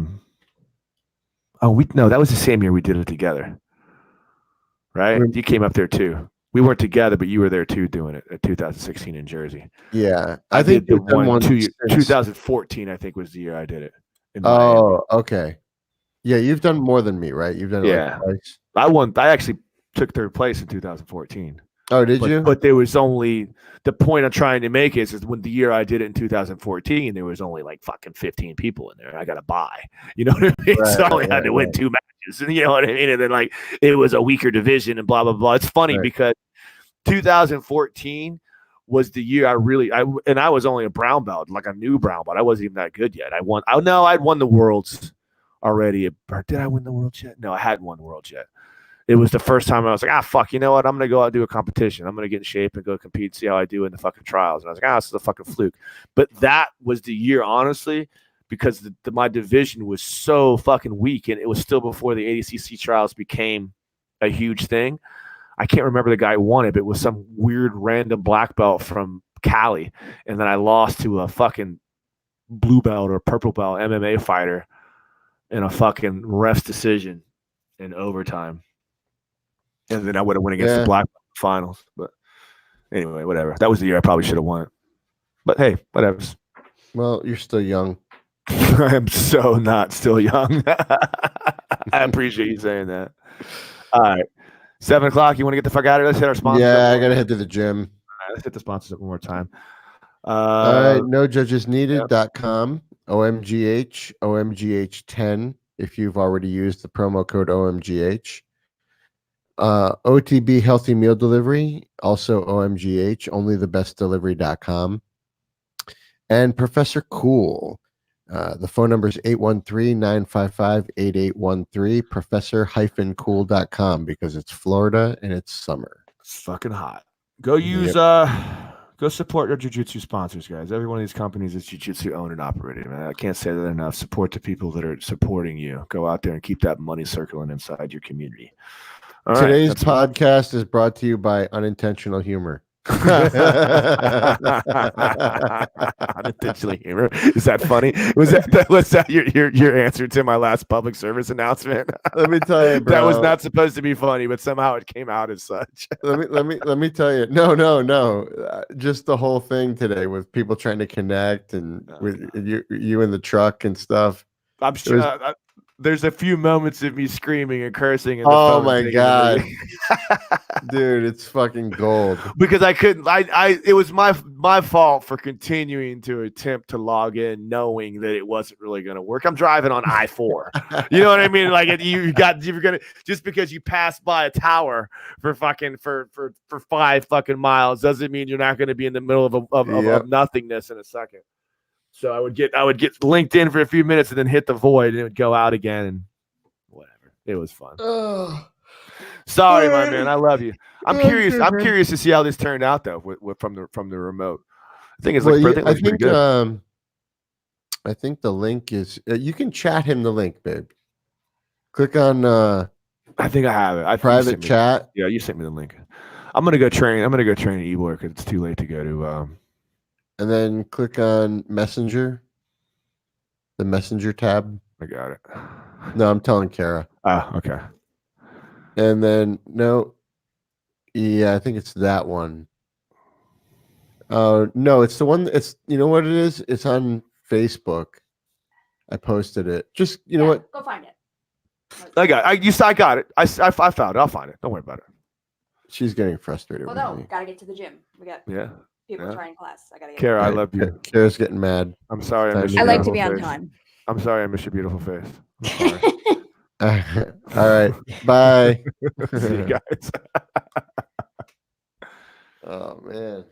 was the same year we did it together. Right? You came up there too. We weren't together, but you were there too doing it at 2016 in Jersey. Yeah. I think the one 2014, I think, was the year I did it. Oh, okay. Yeah, you've done more than me, right? You've done it like twice. I actually took third place in 2014. Oh, did you? But there was only the point I'm trying to make is when the year I did it in 2014, there was only like fucking 15 people in there. I got a bye. You know what I mean? So I only had to win 2 matches. And you know what I mean? And then like it was a weaker division and blah blah blah. It's funny because 2014 was the year I was only a brown belt, like a new brown belt. I wasn't even that good yet. I'd won the worlds already. Or did I win the worlds yet? No, I hadn't won the worlds yet. It was the first time I was like, fuck, you know what? I'm going to go out and do a competition. I'm going to get in shape and go compete and see how I do in the fucking trials. And I was like, this is a fucking fluke. But that was the year, honestly, because my division was so fucking weak, and it was still before the ADCC trials became a huge thing. I can't remember the guy who won it, but it was some weird random black belt from Cali. And then I lost to a fucking blue belt or purple belt MMA fighter in a fucking ref's decision in overtime. And then I would have went against the black finals. But anyway, whatever. That was the year I probably should have won it. But hey, whatever. Well, you're still young. I am so not still young. I appreciate you saying that. All right. 7 o'clock. You want to get the fuck out of here? Let's hit our sponsors. Yeah, I got to head to the gym. All right, let's hit the sponsors up one more time. All right. NoJudgesNeeded.com. OMGH. OMGH10. If you've already used the promo code OMGH. OTB Healthy Meal Delivery, also OMGH, onlythebestdelivery.com. And Professor Cool. The phone number is 813-955-8813, professor-cool.com, because it's Florida and it's summer. It's fucking hot. Go support your jiu-jitsu sponsors, guys. Every one of these companies is jiu-jitsu owned and operated, man. I can't say that enough. Support the people that are supporting you. Go out there and keep that money circling inside your community. All Today's podcast is brought to you by Unintentional Humor. Unintentional humor. Is that funny? Was that your answer to my last public service announcement? Let me tell you, bro. That was not supposed to be funny, but somehow it came out as such. let me tell you. No. Just the whole thing today with people trying to connect and with you in the truck and stuff. I'm sure. There's a few moments of me screaming and cursing. Oh my god, dude, it's fucking gold. Because I couldn't. It was my fault for continuing to attempt to log in, knowing that it wasn't really going to work. I'm driving on I-4. You know what I mean? Like you're gonna just because you pass by a tower for 5 fucking miles doesn't mean you're not going to be in the middle of nothingness in a second. So I would get linked in for a few minutes and then hit the void and it would go out again and whatever. It was fun. Sorry, my man. I love you. I'm curious to see how this turned out though from the remote. I think it's Well, like I think it looks pretty good. I think the link is you can chat him the link, babe. Click on I think I have it. I think you private sent me- chat. Yeah, you sent me the link. I'm gonna go train Ebor because it's too late to go to. And then click on Messenger, the Messenger tab. I got it. No, I'm telling Kara. Oh, okay. And then no, yeah, I think it's that one. No, it's the one. It's you know what it is. It's on Facebook. I posted it. Just you know what? Go find it. I got. I got it. I found it. I'll find it. Don't worry about it. She's getting frustrated Well, with no, me. gotta get to the gym. We got Yeah. people Yeah. trying class. I gotta get. Kara, I Right, love you. Kara's getting mad. I'm sorry. I I miss your I like to beautiful be on face. time. I'm sorry. I miss your beautiful face. I'm sorry. All right. Bye. See you guys. Oh man.